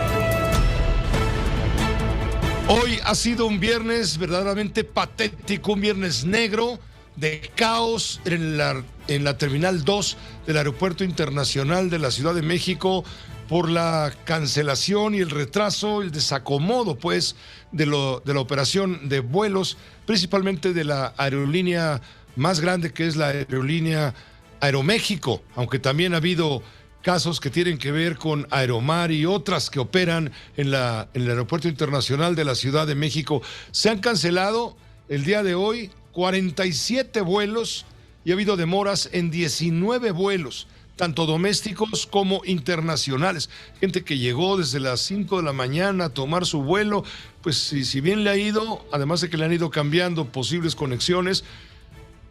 Hoy ha sido un viernes verdaderamente patético, un viernes negro, de caos en la Terminal 2 del Aeropuerto Internacional de la Ciudad de México por la cancelación y el retraso, el desacomodo, pues, de la operación de vuelos, principalmente de la aerolínea más grande, que es la aerolínea Aeroméxico, aunque también ha habido casos que tienen que ver con Aeromar y otras que operan en el Aeropuerto Internacional de la Ciudad de México. Se han cancelado el día de hoy 47 vuelos y ha habido demoras en 19 vuelos, tanto domésticos como internacionales. Gente que llegó desde las 5 de la mañana a tomar su vuelo, pues si bien le ha ido, además de que le han ido cambiando posibles conexiones,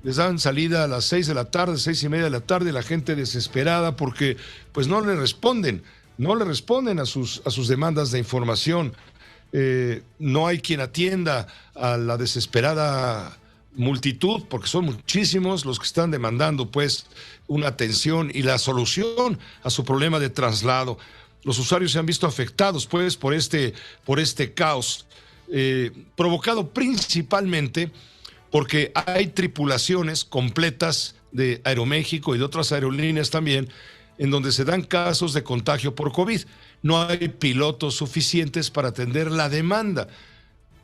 les dan salida a las 6 de la tarde, 6:30 de la tarde, la gente desesperada porque pues no le responden a sus demandas de información. No hay quien atienda a la desesperada multitud, porque son muchísimos los que están demandando pues una atención y la solución a su problema de traslado. Los usuarios se han visto afectados pues por este caos, provocado principalmente porque hay tripulaciones completas de Aeroméxico y de otras aerolíneas también, en donde se dan casos de contagio por COVID. No hay pilotos suficientes para atender la demanda.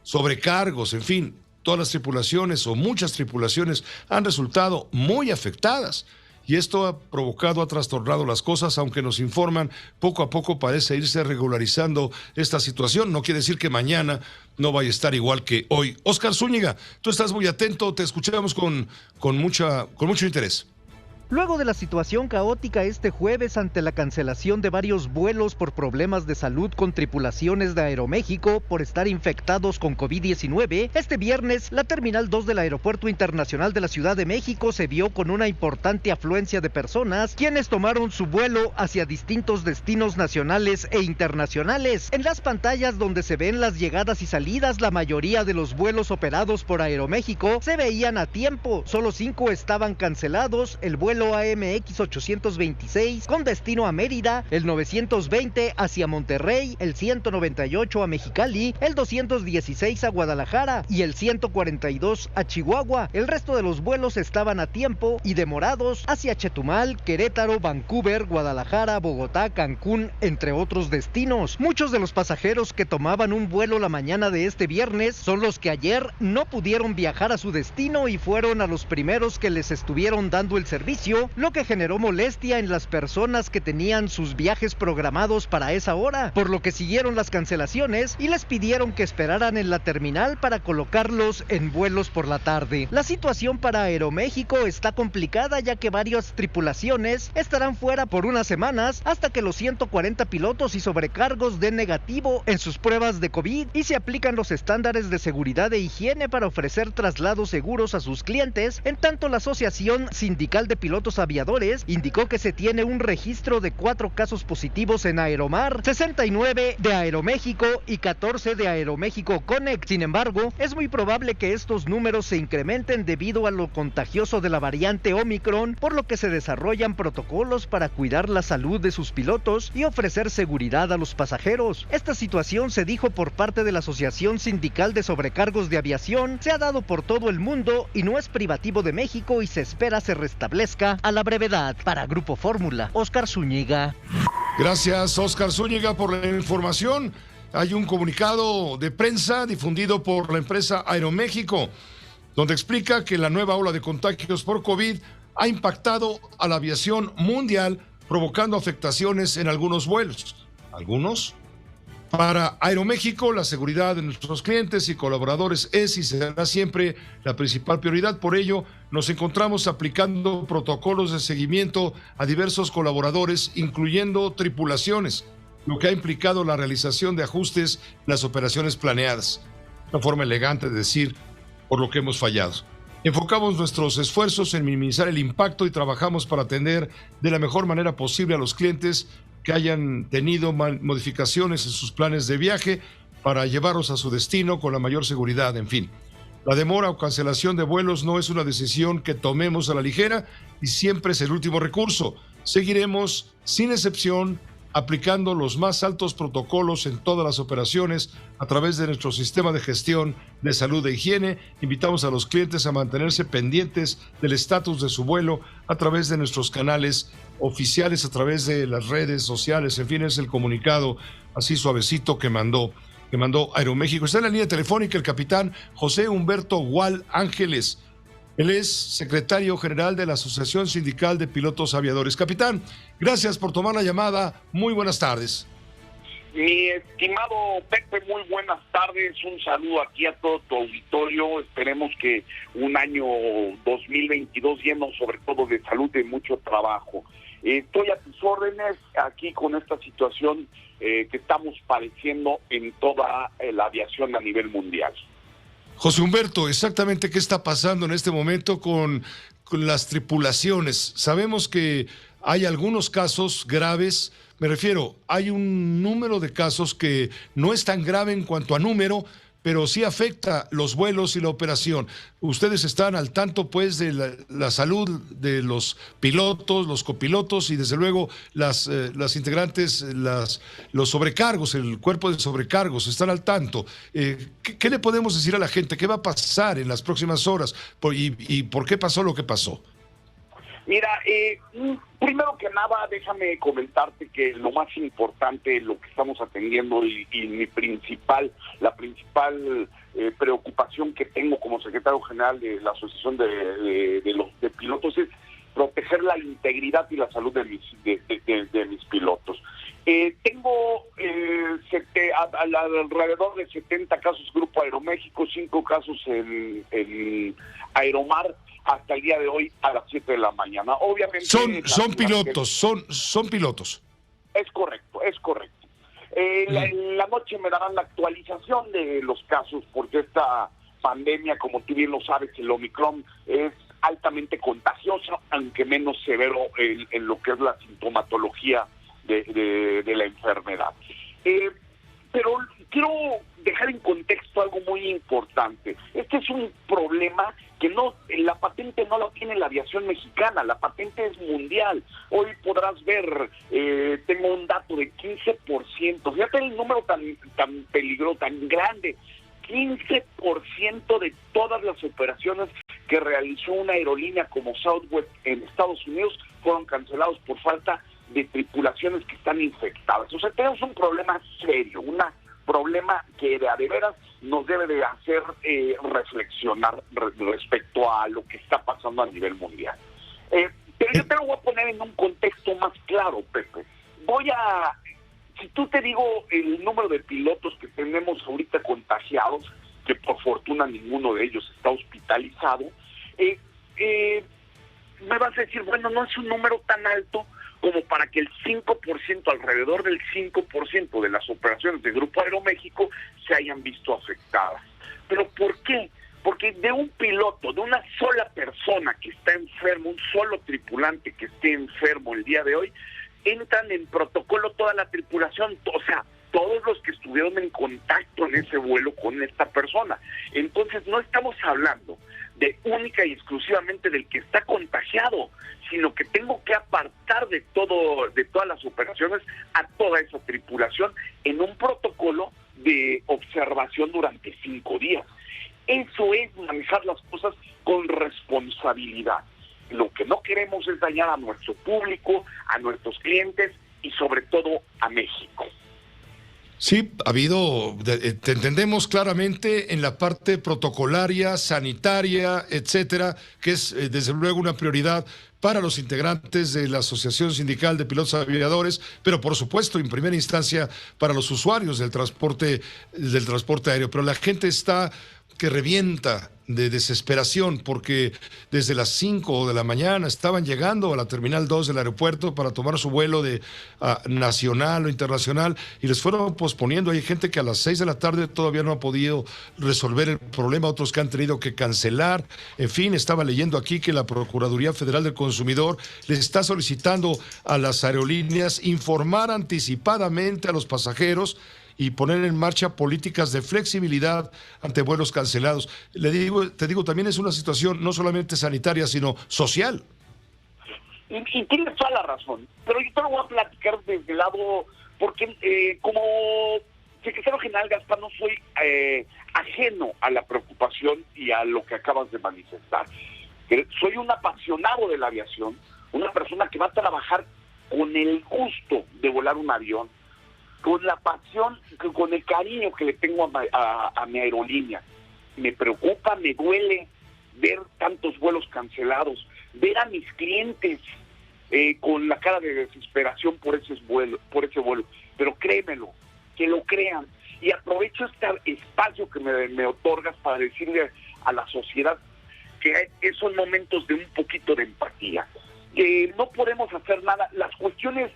Sobrecargos, en fin, todas las tripulaciones o muchas tripulaciones han resultado muy afectadas. Y esto ha trastornado las cosas, aunque nos informan, poco a poco parece irse regularizando esta situación. No quiere decir que mañana no vaya a estar igual que hoy. Óscar Zúñiga, tú estás muy atento, te escuchamos con mucho interés. Luego de la situación caótica este jueves ante la cancelación de varios vuelos por problemas de salud con tripulaciones de Aeroméxico por estar infectados con COVID-19, este viernes la Terminal 2 del Aeropuerto Internacional de la Ciudad de México se vio con una importante afluencia de personas, quienes tomaron su vuelo hacia distintos destinos nacionales e internacionales. En las pantallas donde se ven las llegadas y salidas, la mayoría de los vuelos operados por Aeroméxico se veían a tiempo, solo 5 estaban cancelados: el vuelo AMX 826 con destino a Mérida, el 920 hacia Monterrey, el 198 a Mexicali, el 216 a Guadalajara y el 142 a Chihuahua. El resto de los vuelos estaban a tiempo y demorados hacia Chetumal, Querétaro, Vancouver, Guadalajara, Bogotá, Cancún, entre otros destinos. Muchos de los pasajeros que tomaban un vuelo la mañana de este viernes son los que ayer no pudieron viajar a su destino y fueron a los primeros que les estuvieron dando el servicio, lo que generó molestia en las personas que tenían sus viajes programados para esa hora, por lo que siguieron las cancelaciones y les pidieron que esperaran en la terminal para colocarlos en vuelos por la tarde. La situación para Aeroméxico está complicada, ya que varias tripulaciones estarán fuera por unas semanas hasta que los 140 pilotos y sobrecargos den negativo en sus pruebas de COVID y se aplican los estándares de seguridad e higiene para ofrecer traslados seguros a sus clientes. En tanto, la Asociación Sindical de Pilotos Aviadores indicó que se tiene un registro de 4 casos positivos en Aeromar, 69 de Aeroméxico y 14 de Aeroméxico Connect. Sin embargo, es muy probable que estos números se incrementen debido a lo contagioso de la variante Omicron, por lo que se desarrollan protocolos para cuidar la salud de sus pilotos y ofrecer seguridad a los pasajeros. Esta situación, se dijo por parte de la Asociación Sindical de Sobrecargos de Aviación, se ha dado por todo el mundo y no es privativo de México y se espera se restablezca a la brevedad. Para Grupo Fórmula, Óscar Zúñiga. Gracias, Óscar Zúñiga, por la información. Hay un comunicado de prensa difundido por la empresa Aeroméxico, donde explica que la nueva ola de contagios por COVID ha impactado a la aviación mundial, provocando afectaciones en algunos vuelos. ¿Algunos? Para Aeroméxico, la seguridad de nuestros clientes y colaboradores es y será siempre la principal prioridad. Por ello, nos encontramos aplicando protocolos de seguimiento a diversos colaboradores, incluyendo tripulaciones, lo que ha implicado la realización de ajustes en las operaciones planeadas. Una forma elegante de decir por lo que hemos fallado. Enfocamos nuestros esfuerzos en minimizar el impacto y trabajamos para atender de la mejor manera posible a los clientes que hayan tenido modificaciones en sus planes de viaje para llevarlos a su destino con la mayor seguridad. En fin, la demora o cancelación de vuelos no es una decisión que tomemos a la ligera y siempre es el último recurso. Seguiremos, sin excepción, aplicando los más altos protocolos en todas las operaciones a través de nuestro sistema de gestión de salud e higiene. Invitamos a los clientes a mantenerse pendientes del estatus de su vuelo a través de nuestros canales oficiales, a través de las redes sociales. En fin, es el comunicado así suavecito que mandó Aeroméxico. Está en la línea telefónica el capitán José Humberto Gual Ángeles. Él es secretario general de la Asociación Sindical de Pilotos Aviadores. Capitán, gracias por tomar la llamada. Muy buenas tardes. Mi estimado Pepe, muy buenas tardes. Un saludo aquí a todo tu auditorio. Esperemos que un año 2022 lleno sobre todo de salud y mucho trabajo. Estoy a tus órdenes aquí con esta situación que estamos padeciendo en toda la aviación a nivel mundial. José Humberto, exactamente qué está pasando en este momento con las tripulaciones. Sabemos que hay algunos casos graves, me refiero, hay un número de casos que no es tan grave en cuanto a número, pero sí afecta los vuelos y la operación. Ustedes están al tanto, pues, de la salud de los pilotos, los copilotos y, desde luego, las integrantes, los sobrecargos, el cuerpo de sobrecargos, están al tanto. ¿Qué le podemos decir a la gente? ¿Qué va a pasar en las próximas horas? ¿Y por qué pasó lo que pasó? Mira, primero que nada, déjame comentarte que lo más importante, lo que estamos atendiendo y la principal preocupación que tengo como secretario general de la Asociación de Pilotos es proteger la integridad y la salud de mis pilotos. Tengo alrededor de 70 casos Grupo Aeroméxico, 5 casos en Aeromar, hasta el día de hoy a las 7 de la mañana. Obviamente son pilotos. Es correcto. En la noche me darán la actualización de los casos, porque esta pandemia, como tú bien lo sabes, el Omicron es altamente contagiosa, aunque menos severo en lo que es la sintomatología de la enfermedad. Pero quiero dejar en contexto algo muy importante. Este es un problema que la patente no la tiene la aviación mexicana, la patente es mundial. Hoy podrás ver, tengo un dato de 15%, fíjate el número tan peligroso, tan grande, 15% de todas las operaciones que realizó una aerolínea como Southwest en Estados Unidos fueron cancelados por falta de tripulaciones que están infectadas. O sea, tenemos un problema serio, un problema que de veras nos debe de hacer reflexionar respecto a lo que está pasando a nivel mundial. Pero yo te lo voy a poner en un contexto más claro, Pepe. Si tú te digo el número de pilotos que tenemos ahorita contagiados, que por fortuna ninguno de ellos está hospitalizado, me vas a decir, bueno, no es un número tan alto como para que el 5%, alrededor del 5% de las operaciones de Grupo Aeroméxico se hayan visto afectadas. ¿Pero por qué? Porque de un piloto, de una sola persona que está enfermo, un solo tripulante que esté enfermo el día de hoy, entran en protocolo toda la tripulación, o sea, todos los que estuvieron en contacto en ese vuelo con esta persona. Entonces no estamos hablando de única y exclusivamente del que está contagiado, sino que tengo que apartar de todas las operaciones a toda esa tripulación en un protocolo de observación durante 5 días. Eso es manejar las cosas con responsabilidad. Lo que no queremos es dañar a nuestro público, a nuestros clientes y sobre todo a México. Sí, te entendemos claramente en la parte protocolaria, sanitaria, etcétera, que es desde luego una prioridad para los integrantes de la Asociación Sindical de Pilotos Aviadores, pero por supuesto en primera instancia para los usuarios del transporte aéreo. Pero la gente está que revienta de desesperación porque desde las 5 de la mañana estaban llegando a la Terminal 2 del aeropuerto para tomar su vuelo de nacional o internacional y les fueron posponiendo. Hay gente que a las 6 de la tarde todavía no ha podido resolver el problema, otros que han tenido que cancelar. En fin, estaba leyendo aquí que la Procuraduría Federal del Consumidor le está solicitando a las aerolíneas informar anticipadamente a los pasajeros y poner en marcha políticas de flexibilidad ante vuelos cancelados. Te digo, también es una situación no solamente sanitaria, sino social. Y tienes toda la razón, pero yo te lo voy a platicar desde el lado, porque como secretario general, Gaspar, no soy ajeno a la preocupación y a lo que acabas de manifestar. Soy un apasionado de la aviación, una persona que va a trabajar con el gusto de volar un avión, con la pasión, con el cariño que le tengo a mi aerolínea. Me preocupa, me duele ver tantos vuelos cancelados, ver a mis clientes con la cara de desesperación por ese vuelo. Pero créemelo, que lo crean. Y aprovecho este espacio que me otorgas para decirle a la sociedad que son momentos de un poquito de empatía. No podemos hacer nada. Las cuestiones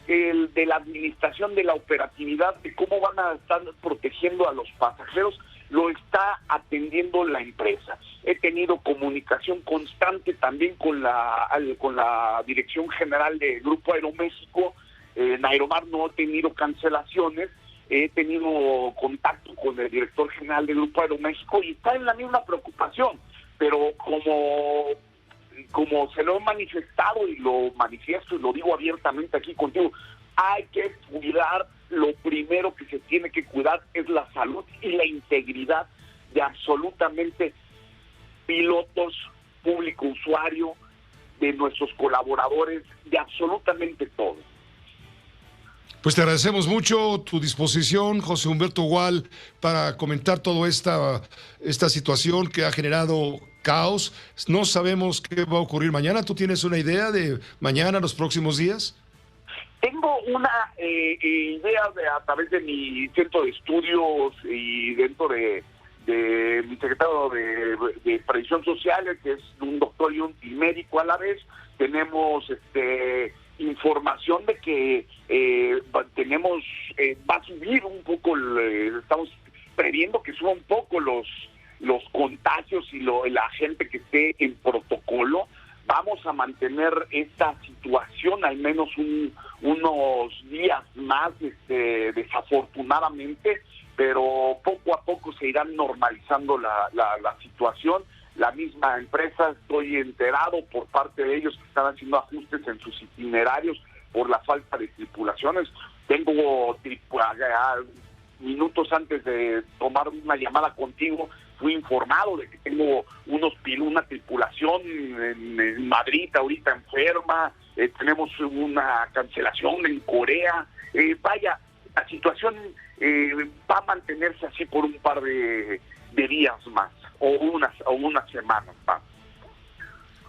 de la administración de la operatividad, de cómo van a estar protegiendo a los pasajeros, lo está atendiendo la empresa. He tenido comunicación constante también con la Dirección General de Grupo Aeroméxico. En Aeromar no he tenido cancelaciones. He tenido contacto con el director general de Grupo Aeroméxico y está en la misma preocupación. Pero como se lo he manifestado y lo manifiesto y lo digo abiertamente aquí contigo, hay que cuidar, lo primero que se tiene que cuidar es la salud y la integridad de absolutamente pilotos, público usuario, de nuestros colaboradores, de absolutamente todo. Pues te agradecemos mucho tu disposición, José Humberto Gual, para comentar toda esta situación que ha generado caos. No sabemos qué va a ocurrir mañana. ¿Tú tienes una idea de mañana, los próximos días? Tengo una idea a través de mi centro de estudios y dentro de mi secretario de Previsión Social, que es un doctor y un médico a la vez. Tenemos información de que va a subir un poco, estamos previendo que suba un poco los contagios y la gente que esté en protocolo. Vamos a mantener esta situación al menos unos días más, desafortunadamente, pero poco a poco se irá normalizando la situación. La misma empresa, estoy enterado por parte de ellos que están haciendo ajustes en sus itinerarios por la falta de tripulaciones. Tengo minutos antes de tomar una llamada contigo, fui informado de que tengo una tripulación en Madrid ahorita enferma, tenemos una cancelación en Corea. Vaya, la situación va a mantenerse así por un par de días más o unas semanas más.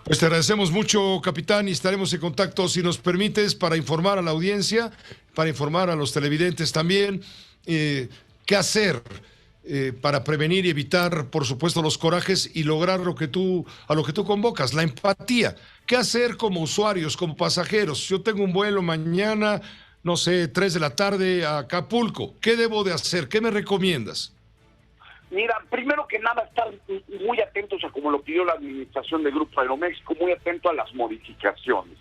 Pues te agradecemos mucho, capitán, y estaremos en contacto, si nos permites, para informar a la audiencia, para informar a los televidentes también, qué hacer para prevenir y evitar, por supuesto, los corajes y lograr a lo que tú convocas, la empatía. ¿Qué hacer como usuarios, como pasajeros? Yo tengo un vuelo mañana, no sé, 3 de la tarde a Acapulco. ¿Qué debo de hacer? ¿Qué me recomiendas? Mira, primero que nada, estar muy atentos a como lo pidió la administración del Grupo Aeroméxico, muy atento a las modificaciones.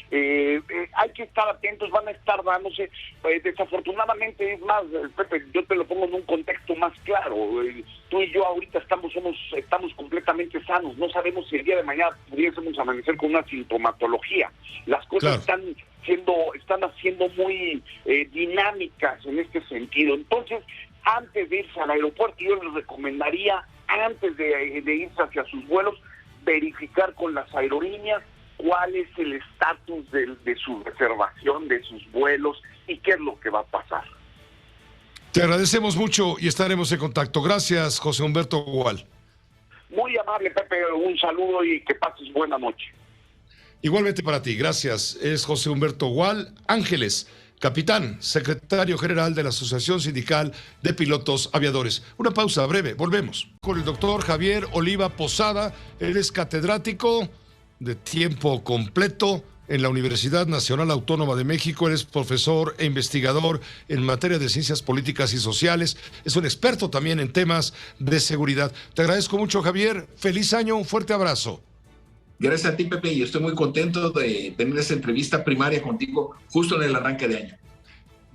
Hay que estar atentos, van a estar dándose, desafortunadamente, es más, Pepe, yo te lo pongo en un contexto más claro. Tú y yo ahorita estamos completamente sanos, no sabemos si el día de mañana pudiésemos amanecer con una sintomatología. Las cosas están haciendo muy dinámicas en este sentido. Entonces, antes de irse al aeropuerto, yo les recomendaría, antes de irse hacia sus vuelos, verificar con las aerolíneas cuál es el estatus de su reservación, de sus vuelos y qué es lo que va a pasar. Te agradecemos mucho y estaremos en contacto. Gracias, José Humberto Gual. Muy amable, Pepe, un saludo y que pases buena noche. Igualmente para ti, gracias. Es José Humberto Gual Ángeles, capitán, secretario general de la Asociación Sindical de Pilotos Aviadores. Una pausa breve, volvemos con el doctor Javier Oliva Posada. Él es catedrático de tiempo completo en la Universidad Nacional Autónoma de México. Él es profesor e investigador en materia de ciencias políticas y sociales. Es un experto también en temas de seguridad. Te agradezco mucho, Javier. Feliz año, un fuerte abrazo. Gracias a ti, Pepe, y estoy muy contento de tener esta entrevista primaria contigo justo en el arranque de año.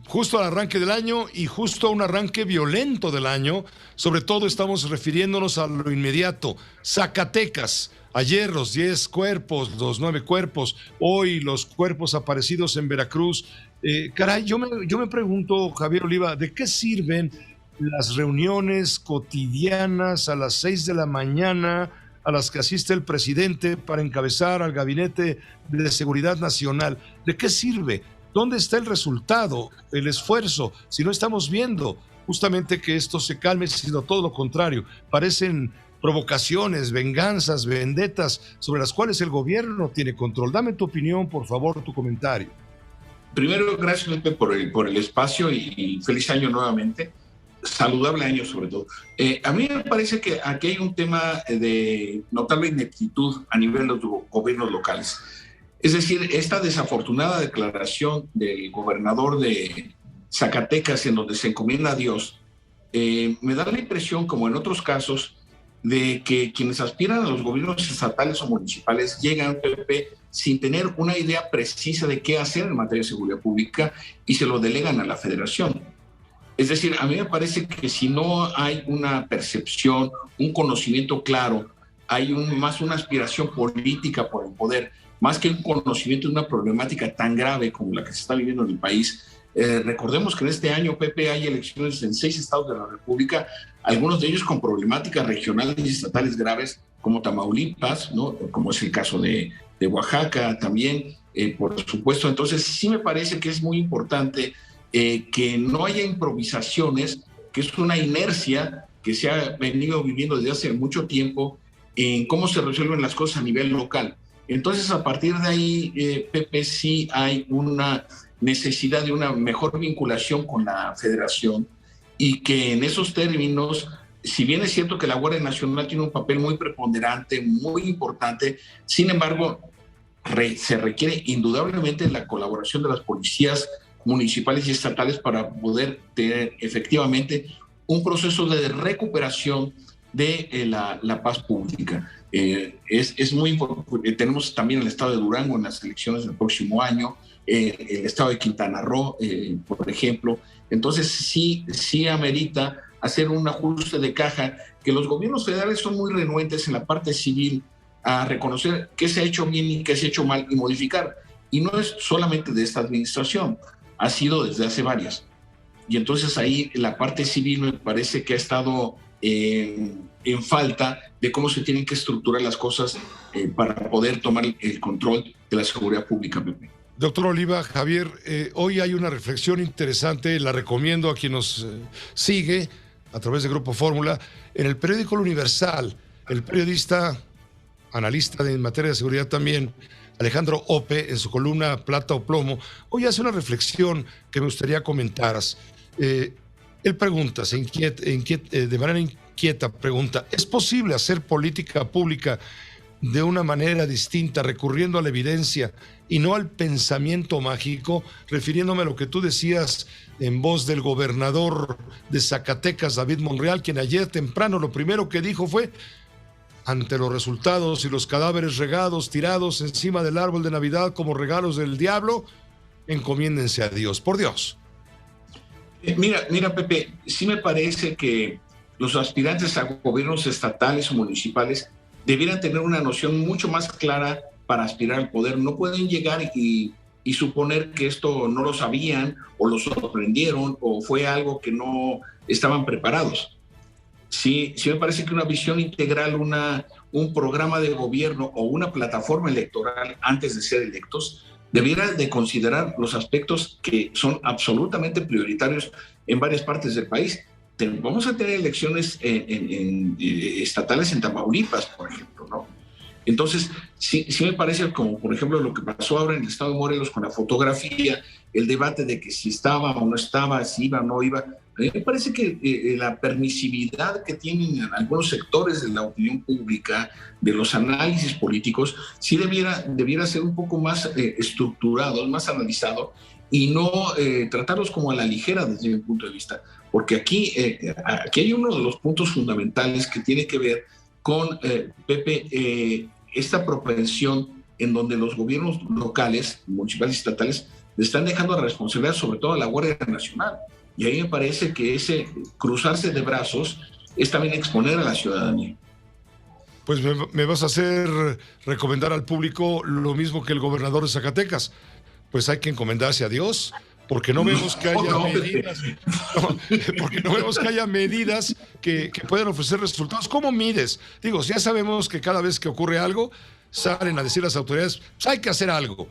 Justo al arranque del año y justo a un arranque violento del año. Sobre todo estamos refiriéndonos a lo inmediato. Zacatecas. Ayer los 10 cuerpos, los 9 cuerpos, hoy los cuerpos aparecidos en Veracruz. Caray, yo me pregunto, Javier Oliva, ¿de qué sirven las reuniones cotidianas a las 6 de la mañana a las que asiste el presidente para encabezar al Gabinete de Seguridad Nacional? ¿De qué sirve? ¿Dónde está el resultado, el esfuerzo? Si no estamos viendo justamente que esto se calme, sino todo lo contrario. Parecen provocaciones, venganzas, vendetas sobre las cuales el gobierno no tiene control. Dame tu opinión, por favor, tu comentario. Primero, gracias, Pepe, por el espacio y feliz año nuevamente. Saludable año, sobre todo. A mí me parece que aquí hay un tema de notable ineptitud a nivel de los gobiernos locales. Es decir, esta desafortunada declaración del gobernador de Zacatecas, en donde se encomienda a Dios, me da la impresión, como en otros casos, de que quienes aspiran a los gobiernos estatales o municipales llegan, Pepe, sin tener una idea precisa de qué hacer en materia de seguridad pública y se lo delegan a la federación. Es decir, a mí me parece que si no hay una percepción, un conocimiento claro, hay más una aspiración política por el poder, más que un conocimiento de una problemática tan grave como la que se está viviendo en el país. Recordemos que en este año, Pepe, hay elecciones en 6 estados de la República, algunos de ellos con problemáticas regionales y estatales graves, como Tamaulipas, ¿no? Como es el caso de Oaxaca también, por supuesto. Entonces, sí me parece que es muy importante que no haya improvisaciones, que es una inercia que se ha venido viviendo desde hace mucho tiempo en cómo se resuelven las cosas a nivel local. Entonces, a partir de ahí, Pepe, sí hay una necesidad de una mejor vinculación con la federación y que en esos términos, si bien es cierto que la Guardia Nacional tiene un papel muy preponderante, muy importante, sin embargo, se requiere indudablemente la colaboración de las policías municipales y estatales para poder tener efectivamente un proceso de recuperación de la paz pública. Es muy importante. Tenemos también el estado de Durango en las elecciones del próximo año, el estado de Quintana Roo, por ejemplo. Entonces sí amerita hacer un ajuste de caja, que los gobiernos federales son muy renuentes en la parte civil a reconocer qué se ha hecho bien y qué se ha hecho mal y modificar. Y no es solamente de esta administración, ha sido desde hace varias. Y entonces ahí la parte civil me parece que ha estado en falta de cómo se tienen que estructurar las cosas para poder tomar el control de la seguridad pública, Pepe. Doctor Oliva, Javier, hoy hay una reflexión interesante, la recomiendo a quien nos sigue a través de Grupo Fórmula, en el periódico El Universal. El periodista, analista en materia de seguridad también, Alejandro Ope, en su columna Plata o Plomo, hoy hace una reflexión que me gustaría comentaras. Él pregunta, de manera inquieta pregunta, ¿es posible hacer política pública de una manera distinta, recurriendo a la evidencia y no al pensamiento mágico? Refiriéndome a lo que tú decías en voz del gobernador de Zacatecas, David Monreal, quien ayer temprano lo primero que dijo fue: ante los resultados y los cadáveres regados, tirados encima del árbol de Navidad como regalos del diablo, encomiéndense a Dios. Por Dios. Mira, Pepe, sí me parece que los aspirantes a gobiernos estatales o municipales debieran tener una noción mucho más clara para aspirar al poder. No pueden llegar y suponer que esto no lo sabían o lo sorprendieron o fue algo que no estaban preparados. Sí me parece que una visión integral, un programa de gobierno o una plataforma electoral antes de ser electos debiera de considerar los aspectos que son absolutamente prioritarios en varias partes del país. Vamos a tener elecciones estatales en Tamaulipas, por ejemplo, ¿no? Entonces, sí me parece, como por ejemplo lo que pasó ahora en el estado de Morelos con la fotografía, el debate de que si estaba o no estaba, si iba o no iba. A mí me parece que la permisividad que tienen algunos sectores de la opinión pública, de los análisis políticos, sí debiera ser un poco más estructurado, más analizado, y no tratarlos como a la ligera desde mi punto de vista. Porque aquí hay uno de los puntos fundamentales que tiene que ver con, Pepe, esta propensión en donde los gobiernos locales, municipales y estatales, le están dejando la responsabilidad sobre todo a la Guardia Nacional. Y ahí me parece que ese cruzarse de brazos es también exponer a la ciudadanía. Pues me vas a hacer recomendar al público lo mismo que el gobernador de Zacatecas. Pues hay que encomendarse a Dios, porque no vemos que haya medidas, porque no vemos que haya medidas que puedan ofrecer resultados. ¿Cómo mides? Digo, ya sabemos que cada vez que ocurre algo, salen a decir las autoridades, pues hay que hacer algo.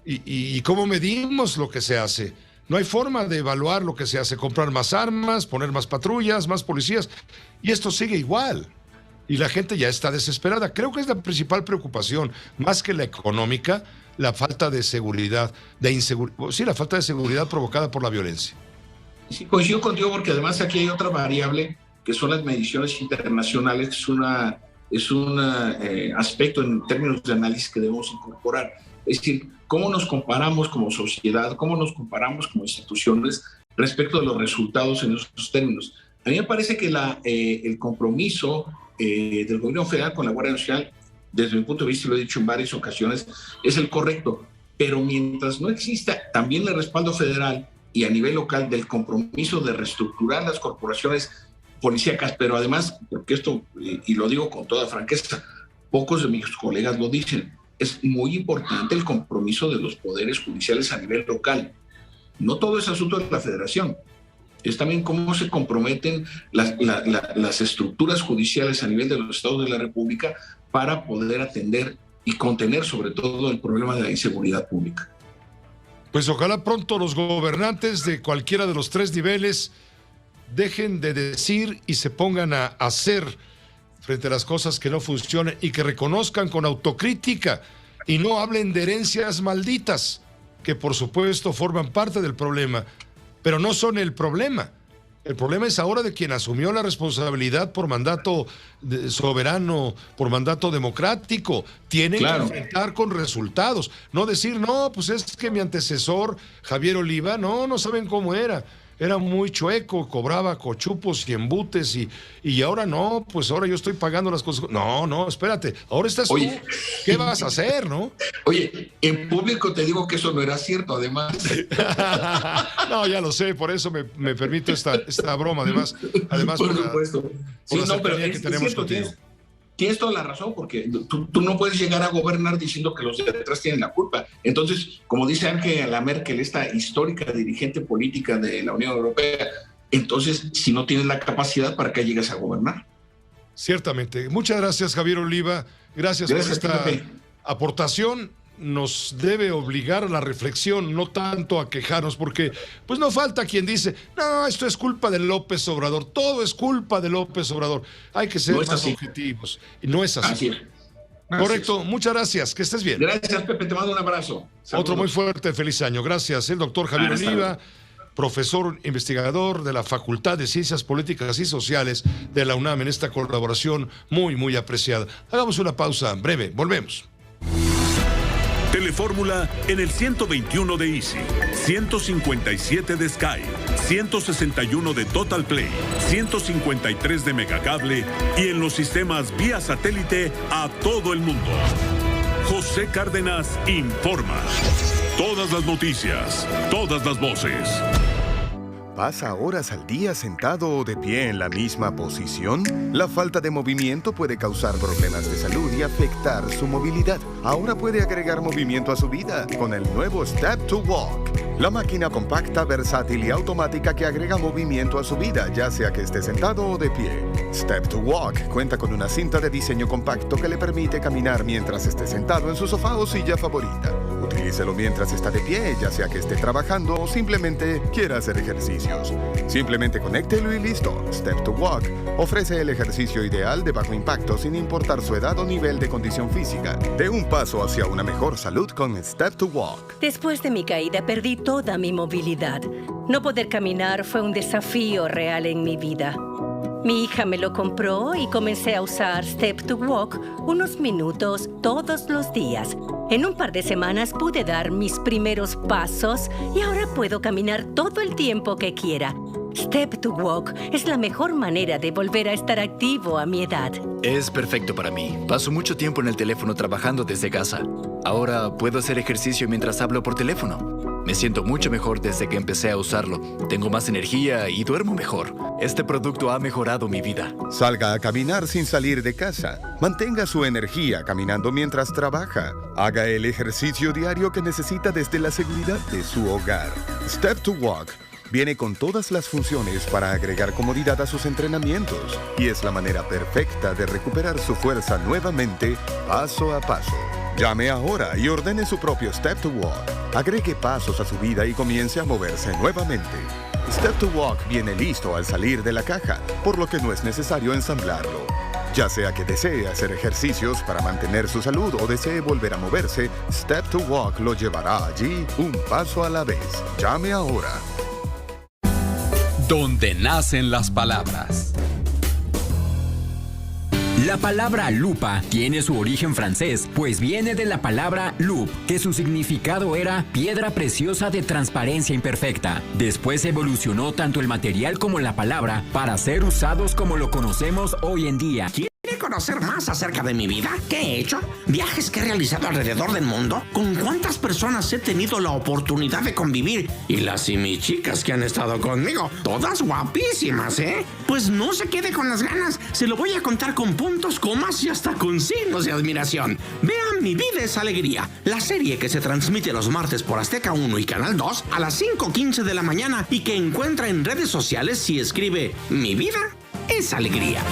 ¿Y cómo medimos lo que se hace? No hay forma de evaluar lo que se hace, comprar más armas, poner más patrullas, más policías, y esto sigue igual. Y la gente ya está desesperada. Creo que es la principal preocupación, más que la económica, la falta de seguridad, la falta de seguridad provocada por la violencia. Sí, coincido contigo, porque además aquí hay otra variable, que son las mediciones internacionales. Es un aspecto en términos de análisis que debemos incorporar. Es decir, cómo nos comparamos como sociedad, cómo nos comparamos como instituciones respecto de los resultados en esos términos. A mí me parece que el compromiso del gobierno federal con la Guardia Nacional, desde mi punto de vista, y lo he dicho en varias ocasiones, es el correcto. Pero mientras no exista también el respaldo federal y a nivel local del compromiso de reestructurar las corporaciones policíacas, pero además, porque esto, y lo digo con toda franqueza, pocos de mis colegas lo dicen, es muy importante el compromiso de los poderes judiciales a nivel local. No todo es asunto de la federación. Es también cómo se comprometen las estructuras judiciales a nivel de los estados de la República para poder atender y contener sobre todo el problema de la inseguridad pública. Pues ojalá pronto los gobernantes de cualquiera de los 3 niveles dejen de decir y se pongan a hacer frente a las cosas que no funcionan, y que reconozcan con autocrítica y no hablen de herencias malditas, que por supuesto forman parte del problema, pero no son el problema. El problema es ahora de quien asumió la responsabilidad por mandato soberano, por mandato democrático. Tienen que enfrentar con resultados. No decir, no, pues es que mi antecesor, Javier Oliva, no saben cómo era. Era muy chueco, cobraba cochupos y embutes y ahora no, pues ahora yo estoy pagando las cosas. No, espérate, ahora estás tú. ¿Qué vas a hacer, no? Oye, en público te digo que eso no era cierto, además. No, ya lo sé, por eso me permito esta broma, además por supuesto. Sí, no, pero que tenemos contigo. Tienes toda la razón, porque tú no puedes llegar a gobernar diciendo que los de atrás tienen la culpa. Entonces, como dice Angela Merkel, esta histórica dirigente política de la Unión Europea, entonces, si no tienes la capacidad, ¿para qué llegas a gobernar? Ciertamente. Muchas gracias, Javier Oliva. Gracias por esta aportación. Nos debe obligar a la reflexión, no tanto a quejarnos, porque pues no falta quien dice, no, esto es culpa de López Obrador, todo es culpa de López Obrador. Hay que ser más objetivos. Y no es así. Correcto, muchas gracias, que estés bien. Gracias, Pepe, te mando un abrazo. Saludos. Otro muy fuerte, feliz año. Gracias, el doctor Javier Oliva, profesor investigador de la Facultad de Ciencias Políticas y Sociales de la UNAM, en esta colaboración muy, muy apreciada. Hagamos una pausa breve, volvemos. Telefórmula en el 121 de Easy, 157 de Sky, 161 de Total Play, 153 de Megacable y en los sistemas vía satélite a todo el mundo. José Cárdenas informa. Todas las noticias, todas las voces. ¿Pasa horas al día sentado o de pie en la misma posición? La falta de movimiento puede causar problemas de salud y afectar su movilidad. Ahora puede agregar movimiento a su vida con el nuevo Step to Walk. La máquina compacta, versátil y automática que agrega movimiento a su vida, ya sea que esté sentado o de pie. Step to Walk cuenta con una cinta de diseño compacto que le permite caminar mientras esté sentado en su sofá o silla favorita. Utilícelo mientras está de pie, ya sea que esté trabajando o simplemente quiera hacer ejercicios. Simplemente conéctelo y listo. Step to Walk ofrece el ejercicio ideal de bajo impacto sin importar su edad o nivel de condición física. De un paso hacia una mejor salud con Step to Walk. Después de mi caída perdí toda mi movilidad. No poder caminar fue un desafío real en mi vida. Mi hija me lo compró y comencé a usar Step to Walk unos minutos todos los días. En un par de semanas pude dar mis primeros pasos y ahora puedo caminar todo el tiempo que quiera. Step to Walk es la mejor manera de volver a estar activo a mi edad. Es perfecto para mí. Paso mucho tiempo en el teléfono trabajando desde casa. Ahora puedo hacer ejercicio mientras hablo por teléfono. Me siento mucho mejor desde que empecé a usarlo. Tengo más energía y duermo mejor. Este producto ha mejorado mi vida. Salga a caminar sin salir de casa. Mantenga su energía caminando mientras trabaja. Haga el ejercicio diario que necesita desde la seguridad de su hogar. Step to Walk viene con todas las funciones para agregar comodidad a sus entrenamientos y es la manera perfecta de recuperar su fuerza nuevamente paso a paso. Llame ahora y ordene su propio Step to Walk. Agregue pasos a su vida y comience a moverse nuevamente. Step to Walk viene listo al salir de la caja, por lo que no es necesario ensamblarlo. Ya sea que desee hacer ejercicios para mantener su salud o desee volver a moverse, Step to Walk lo llevará allí un paso a la vez. Llame ahora. Donde nacen las palabras. La palabra lupa tiene su origen francés, pues viene de la palabra loup, que su significado era piedra preciosa de transparencia imperfecta. Después evolucionó tanto el material como la palabra para ser usados como lo conocemos hoy en día. ¿Quiere conocer más acerca de mi vida? ¿Qué he hecho? ¿Viajes que he realizado alrededor del mundo? ¿Con cuántas personas he tenido la oportunidad de convivir? Y las chicas que han estado conmigo, todas guapísimas, ¿eh? Pues no se quede con las ganas. Se lo voy a contar con puntos, comas y hasta con signos de admiración. Vean Mi Vida es Alegría, la serie que se transmite los martes por Azteca 1 y Canal 2 a las 5:15 de la mañana y que encuentra en redes sociales si escribe Mi Vida es Alegría.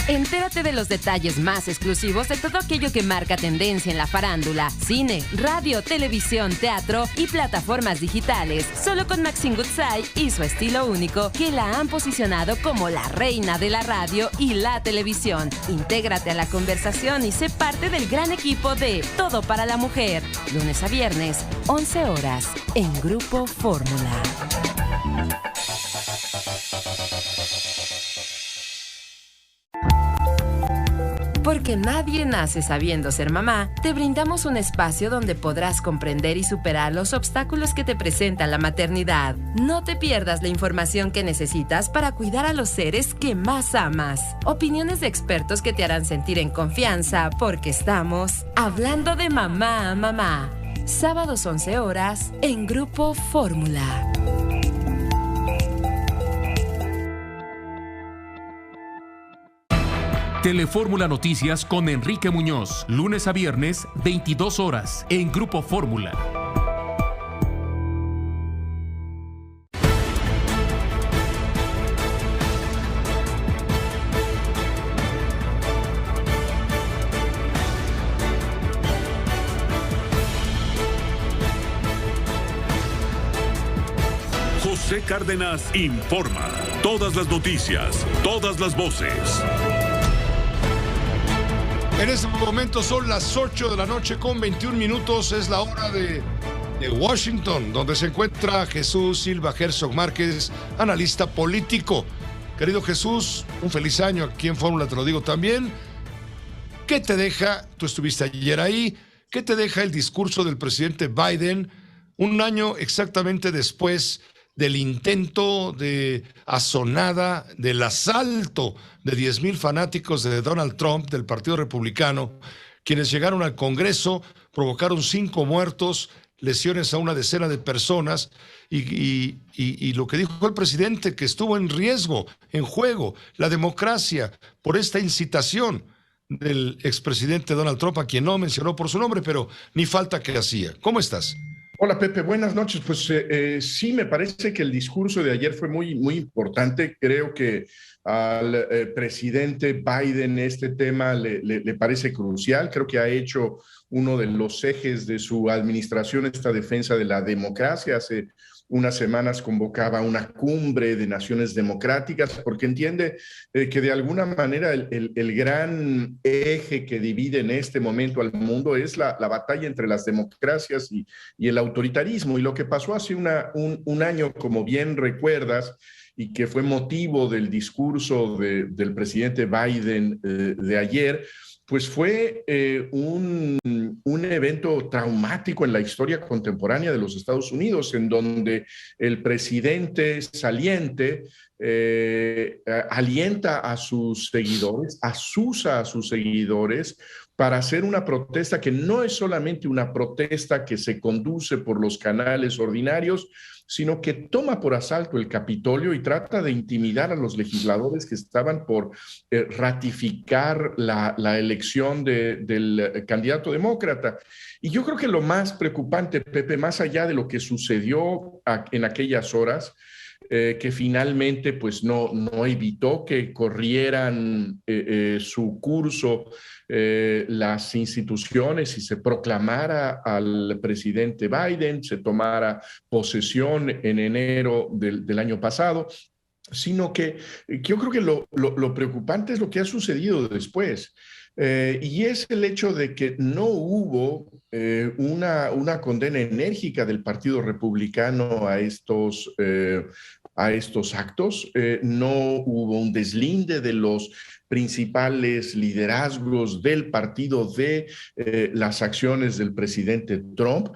Entérate de los detalles más exclusivos de todo aquello que marca tendencia en la farándula, cine, radio, televisión, teatro y plataformas digitales. Solo con Maxine Goodside y su estilo único que la han posicionado como la reina de la radio y la televisión. Intégrate a la conversación y sé parte del gran equipo de Todo para la Mujer. Lunes a viernes, 11 horas, en Grupo Fórmula. Porque nadie nace sabiendo ser mamá, te brindamos un espacio donde podrás comprender y superar los obstáculos que te presenta la maternidad. No te pierdas la información que necesitas para cuidar a los seres que más amas. Opiniones de expertos que te harán sentir en confianza, porque estamos hablando de mamá a mamá. Sábados 11 horas en Grupo Fórmula. Telefórmula Noticias con Enrique Muñoz, lunes a viernes, 22 horas, en Grupo Fórmula. José Cárdenas informa. Todas las noticias, todas las voces. En este momento son las 8 de la noche con 21 minutos. Es la hora de Washington, donde se encuentra Jesús Silva Herzog Márquez, analista político. Querido Jesús, un feliz año aquí en Fórmula, te lo digo también. ¿Qué te deja, tú estuviste ayer ahí, qué te deja el discurso del presidente Biden un año exactamente después del intento de asonada, del asalto de 10,000 fanáticos de Donald Trump, del Partido Republicano, quienes llegaron al Congreso, provocaron 5 muertos, lesiones a una decena de personas, y lo que dijo el presidente, que estuvo en riesgo, en juego, la democracia, por esta incitación del expresidente Donald Trump, a quien no mencionó por su nombre, pero ni falta que hacía. ¿Cómo estás? Hola Pepe, buenas noches. Pues sí, me parece que el discurso de ayer fue muy, muy importante. Creo que al presidente Biden este tema le parece crucial. Creo que ha hecho uno de los ejes de su administración esta defensa de la democracia. Hace unas semanas convocaba una cumbre de naciones democráticas porque entiende que de alguna manera el gran eje que divide en este momento al mundo es la batalla entre las democracias y el autoritarismo. Y lo que pasó hace un año, como bien recuerdas, y que fue motivo del discurso del presidente Biden de ayer, pues fue un evento traumático en la historia contemporánea de los Estados Unidos, en donde el presidente saliente alienta a sus seguidores, asusa a sus seguidores para hacer una protesta que no es solamente una protesta que se conduce por los canales ordinarios, sino que toma por asalto el Capitolio y trata de intimidar a los legisladores que estaban por ratificar la elección del candidato demócrata. Y yo creo que lo más preocupante, Pepe, más allá de lo que sucedió en aquellas horas, que finalmente pues no evitó que corrieran su curso las instituciones y se proclamara al presidente Biden, se tomara posesión en enero del año pasado, sino que yo creo que lo preocupante es lo que ha sucedido después. Y es el hecho de que no hubo una condena enérgica del Partido Republicano a estos actos, no hubo un deslinde de los principales liderazgos del partido de las acciones del presidente Trump.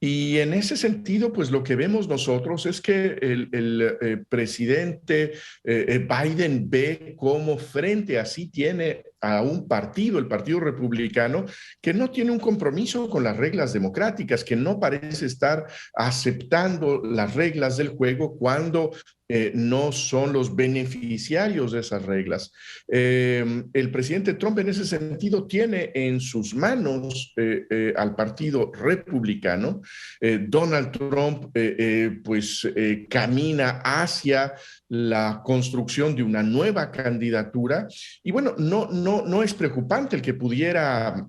Y en ese sentido, pues lo que vemos nosotros es que el presidente Biden ve cómo frente a sí tiene a un partido, el Partido Republicano, que no tiene un compromiso con las reglas democráticas, que no parece estar aceptando las reglas del juego cuando no son los beneficiarios de esas reglas. El presidente Trump en ese sentido tiene en sus manos al Partido Republicano. Donald Trump camina hacia la construcción de una nueva candidatura y bueno, no es preocupante el que pudiera,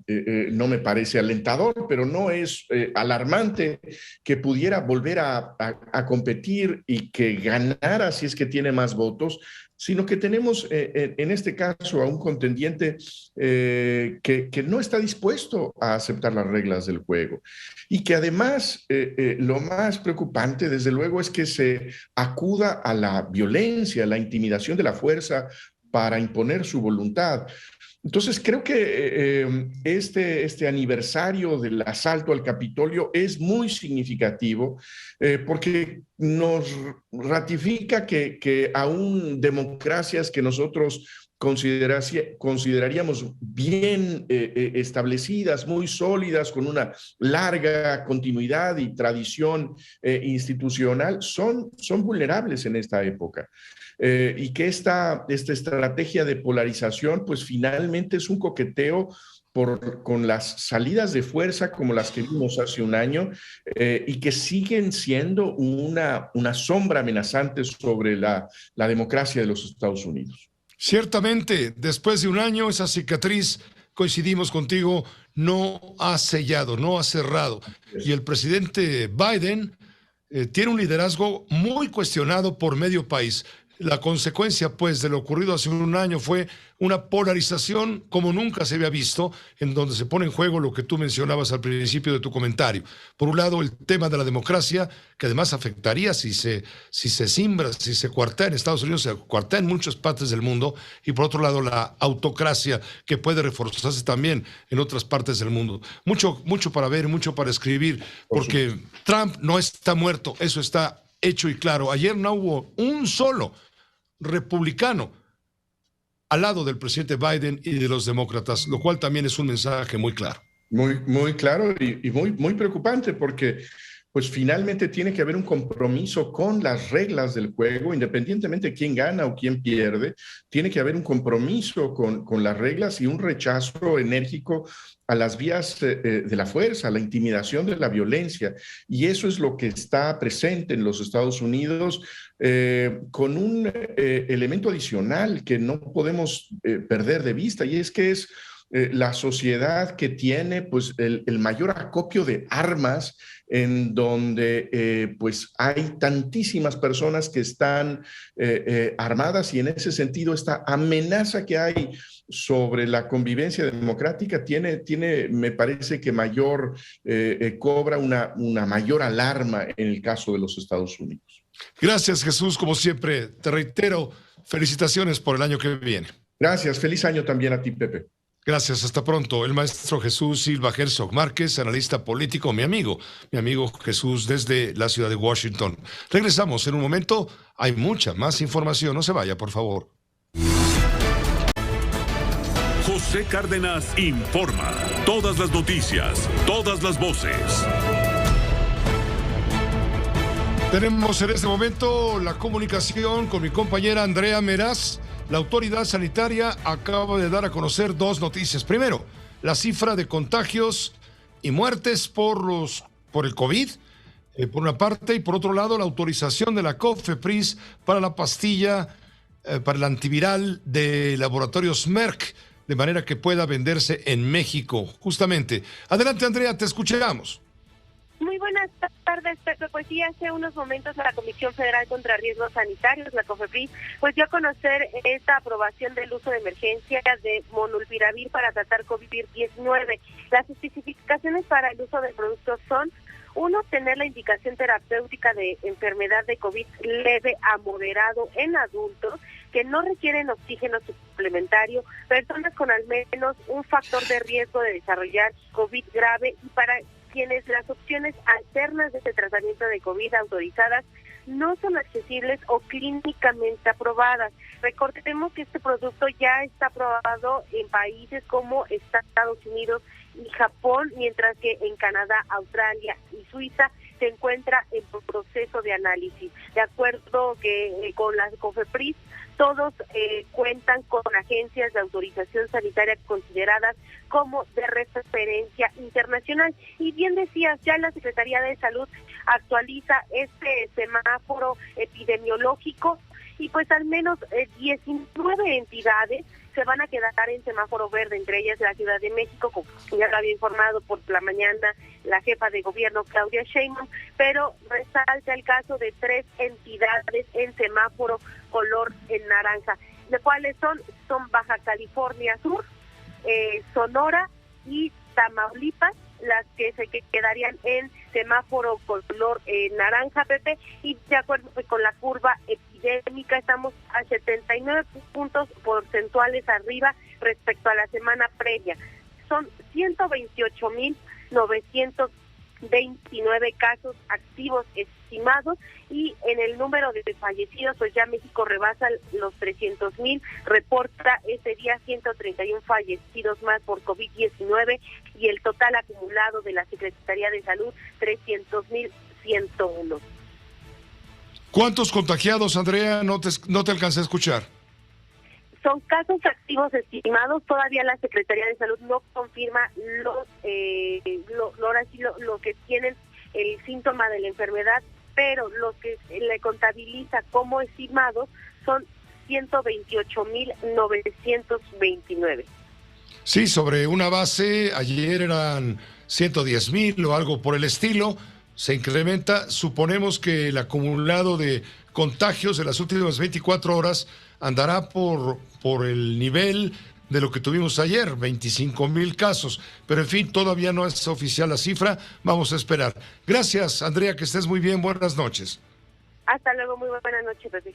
no me parece alentador, pero no es alarmante que pudiera volver a competir y que ganara si es que tiene más votos, sino que tenemos en este caso a un contendiente que no está dispuesto a aceptar las reglas del juego y que además lo más preocupante desde luego es que se acuda a la violencia, a la intimidación de la fuerza para imponer su voluntad. Entonces creo que este aniversario del asalto al Capitolio es muy significativo porque nos ratifica que aún democracias que nosotros consideraríamos bien establecidas, muy sólidas, con una larga continuidad y tradición institucional, son vulnerables en esta época. Y que esta estrategia de polarización, pues finalmente es un coqueteo con las salidas de fuerza como las que vimos hace un año y que siguen siendo una sombra amenazante sobre la democracia de los Estados Unidos. Ciertamente, después de un año, esa cicatriz, coincidimos contigo, no ha sellado, no ha cerrado. Y el presidente Biden tiene un liderazgo muy cuestionado por medio país. La consecuencia, pues, de lo ocurrido hace un año fue una polarización como nunca se había visto, en donde se pone en juego lo que tú mencionabas al principio de tu comentario. Por un lado, el tema de la democracia, que además afectaría si se simbra, si se cuartea en Estados Unidos, se cuartea en muchas partes del mundo, y por otro lado, la autocracia, que puede reforzarse también en otras partes del mundo. Mucho para ver, mucho para escribir, porque Trump no está muerto, eso está hecho y claro. Ayer no hubo un solo republicano al lado del presidente Biden y de los demócratas, lo cual también es un mensaje muy claro. Muy claro y muy preocupante porque pues finalmente tiene que haber un compromiso con las reglas del juego, independientemente de quién gana o quién pierde, tiene que haber un compromiso con las reglas y un rechazo enérgico a las vías de la fuerza, a la intimidación de la violencia. Y eso es lo que está presente en los Estados Unidos, con un elemento adicional que no podemos perder de vista, y es que es la sociedad que tiene pues el mayor acopio de armas, en donde pues hay tantísimas personas que están armadas, y en ese sentido esta amenaza que hay sobre la convivencia democrática tiene me parece que cobra una mayor alarma en el caso de los Estados Unidos. Gracias, Jesús, como siempre. Te reitero, felicitaciones por el año que viene. Gracias, feliz año también a ti, Pepe. Gracias, hasta pronto. El maestro Jesús Silva Herzog Márquez, analista político, mi amigo Jesús desde la ciudad de Washington. Regresamos en un momento, hay mucha más información, no se vaya, por favor. José Cárdenas informa. Todas las noticias, todas las voces. Tenemos en este momento la comunicación con mi compañera Andrea Meraz. La autoridad sanitaria acaba de dar a conocer dos noticias. Primero, la cifra de contagios y muertes por el COVID, por una parte, y por otro lado, la autorización de la COFEPRIS para la pastilla, para el antiviral de laboratorios Merck, de manera que pueda venderse en México, justamente. Adelante, Andrea, te escuchamos. Muy buenas tardes, Pepe. Pues sí, hace unos momentos la Comisión Federal contra Riesgos Sanitarios, la COFEPRIS, pues dio a conocer esta aprobación del uso de emergencia de molnupiravir para tratar COVID-19. Las especificaciones para el uso del producto son: 1, tener la indicación terapéutica de enfermedad de COVID leve a moderado en adultos que no requieren oxígeno suplementario, personas con al menos un factor de riesgo de desarrollar COVID grave, y para quienes las opciones alternas de este tratamiento de COVID autorizadas no son accesibles o clínicamente aprobadas. Recordemos que este producto ya está aprobado en países como Estados Unidos y Japón, mientras que en Canadá, Australia y Suiza se encuentra en proceso de análisis. De acuerdo con la COFEPRIS, todos cuentan con agencias de autorización sanitaria consideradas como de referencia internacional. Y bien decías, ya la Secretaría de Salud actualiza este semáforo epidemiológico, y pues al menos 19 entidades se van a quedar en semáforo verde, entre ellas la Ciudad de México, como ya lo había informado por la mañana la jefa de gobierno Claudia Sheinbaum, pero resalta el caso de 3 entidades en semáforo color en naranja, de cuáles son Baja California Sur, Sonora y Tamaulipas, las que se quedarían en semáforo color naranja, Pepe, y de acuerdo con la curva epidémica estamos a 79 puntos porcentuales arriba respecto a la semana previa. Son 128,929 casos activos estimados, y en el número de fallecidos, pues ya México rebasa los 300,000, reporta ese día 131 fallecidos más por COVID-19, y el total acumulado de la Secretaría de Salud, 300,101. ¿Cuántos contagiados, Andrea? No te alcancé a escuchar. Son casos activos estimados. Todavía la Secretaría de Salud no confirma lo que tienen el síntoma de la enfermedad, pero lo que le contabiliza como estimados son 128,929. Sí, sobre una base, ayer eran 110,000 o algo por el estilo. Se incrementa, suponemos que el acumulado de contagios en las últimas 24 horas andará por el nivel de lo que tuvimos ayer, 25,000 casos. Pero en fin, todavía no es oficial la cifra, vamos a esperar. Gracias, Andrea, que estés muy bien, buenas noches. Hasta luego, muy buenas noches, Pepe.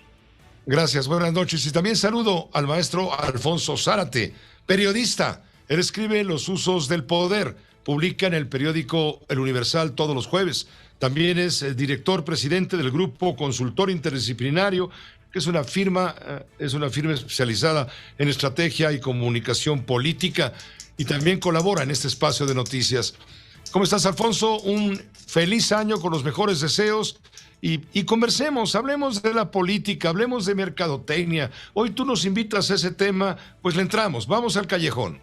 Gracias, buenas noches. Y también saludo al maestro Alfonso Zárate, periodista. Él escribe Los usos del poder, publica en el periódico El Universal todos los jueves. También es el director presidente del Grupo Consultor Interdisciplinario, que es una firma especializada en estrategia y comunicación política, y también colabora en este espacio de noticias. ¿Cómo estás, Alfonso? Un feliz año con los mejores deseos, y conversemos, hablemos de la política, hablemos de mercadotecnia. Hoy tú nos invitas a ese tema, pues le entramos, vamos al callejón.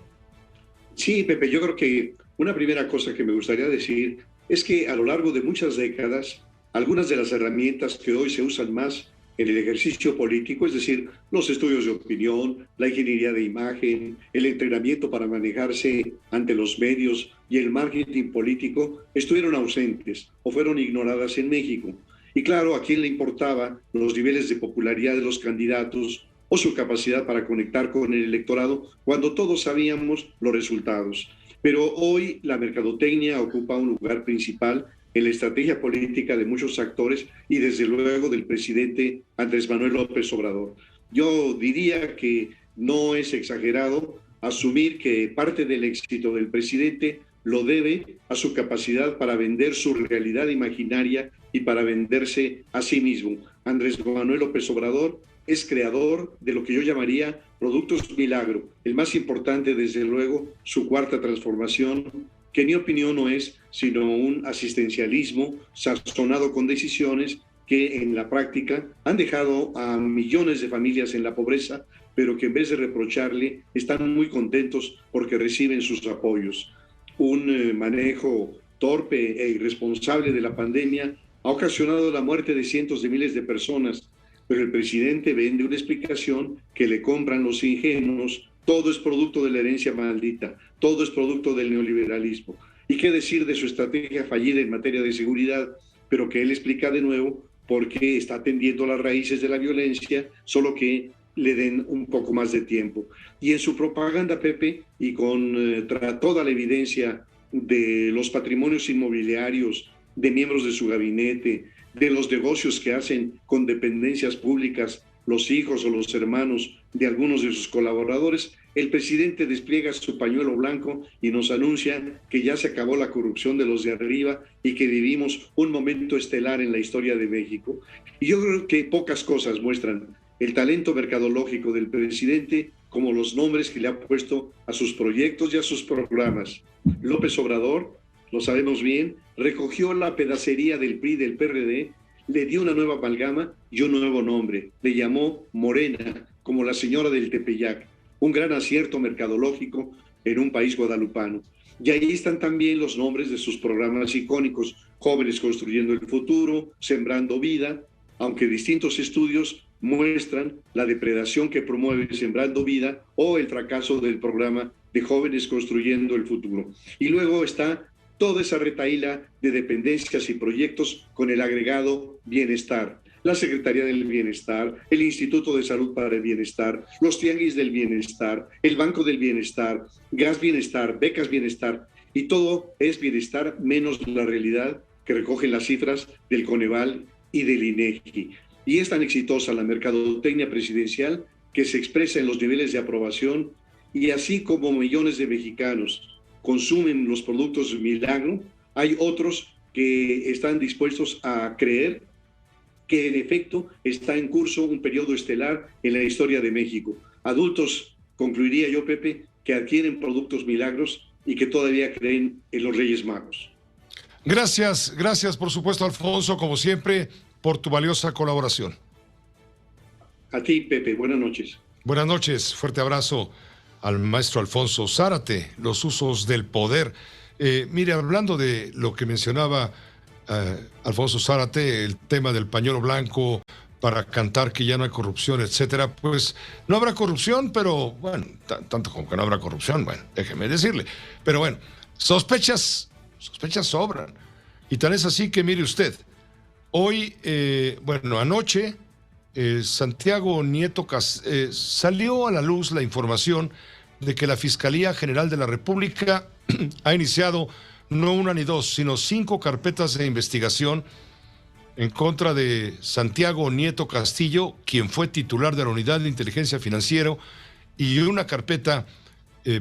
Sí, Pepe, yo creo que una primera cosa que me gustaría decir es que a lo largo de muchas décadas, algunas de las herramientas que hoy se usan más en el ejercicio político, es decir, los estudios de opinión, la ingeniería de imagen, el entrenamiento para manejarse ante los medios y el marketing político, estuvieron ausentes o fueron ignoradas en México. Y claro, ¿a quién le importaba los niveles de popularidad de los candidatos o su capacidad para conectar con el electorado cuando todos sabíamos los resultados? Pero hoy la mercadotecnia ocupa un lugar principal en la estrategia política de muchos actores y desde luego del presidente Andrés Manuel López Obrador. Yo diría que no es exagerado asumir que parte del éxito del presidente lo debe a su capacidad para vender su realidad imaginaria y para venderse a sí mismo. Andrés Manuel López Obrador es creador de lo que yo llamaría productos milagro. El más importante, desde luego, su cuarta transformación, que en mi opinión no es sino un asistencialismo sazonado con decisiones que en la práctica han dejado a millones de familias en la pobreza, pero que en vez de reprocharle están muy contentos porque reciben sus apoyos. Un manejo torpe e irresponsable de la pandemia ha ocasionado la muerte de cientos de miles de personas, pero el presidente vende una explicación que le compran los ingenuos. Todo es producto de la herencia maldita, todo es producto del neoliberalismo. ¿Y qué decir de su estrategia fallida en materia de seguridad? Pero que él explica de nuevo porque está atendiendo las raíces de la violencia, solo que le den un poco más de tiempo. Y en su propaganda, Pepe, y con toda la evidencia de los patrimonios inmobiliarios, de miembros de su gabinete, de los negocios que hacen con dependencias públicas, los hijos o los hermanos de algunos de sus colaboradores, el presidente despliega su pañuelo blanco y nos anuncia que ya se acabó la corrupción de los de arriba y que vivimos un momento estelar en la historia de México. Y yo creo que pocas cosas muestran el talento mercadológico del presidente como los nombres que le ha puesto a sus proyectos y a sus programas. López Obrador, lo sabemos bien, recogió la pedacería del PRI, del PRD, le dio una nueva amalgama y un nuevo nombre. Le llamó Morena, como la señora del Tepeyac. Un gran acierto mercadológico en un país guadalupano. Y ahí están también los nombres de sus programas icónicos: Jóvenes Construyendo el Futuro, Sembrando Vida, aunque distintos estudios muestran la depredación que promueve Sembrando Vida o el fracaso del programa de Jóvenes Construyendo el Futuro. Y luego está toda esa retahíla de dependencias y proyectos con el agregado Bienestar, la Secretaría del Bienestar, el Instituto de Salud para el Bienestar, los Tianguis del Bienestar, el Banco del Bienestar, Gas Bienestar, Becas Bienestar, y todo es bienestar menos la realidad que recogen las cifras del Coneval y del INEGI. Y es tan exitosa la mercadotecnia presidencial que se expresa en los niveles de aprobación, y así como millones de mexicanos consumen los productos milagro, hay otros que están dispuestos a creer que en efecto está en curso un periodo estelar en la historia de México. Adultos, concluiría yo, Pepe, que adquieren productos milagros y que todavía creen en los Reyes Magos. Gracias por supuesto, Alfonso, como siempre, por tu valiosa colaboración. A ti, Pepe, buenas noches. Buenas noches, fuerte abrazo al maestro Alfonso Zárate, los usos del poder. Mire, hablando de lo que mencionaba Alfonso Zárate, el tema del pañuelo blanco para cantar que ya no hay corrupción, etcétera, pues no habrá corrupción, pero bueno, tanto como que no habrá corrupción, bueno, déjeme decirle. Pero bueno, sospechas sobran. Y tan es así que mire usted, hoy, anoche, Santiago Nieto salió a la luz la información de que la Fiscalía General de la República ha iniciado no una ni dos, sino 5 carpetas de investigación en contra de Santiago Nieto Castillo, quien fue titular de la Unidad de Inteligencia Financiera, y una carpeta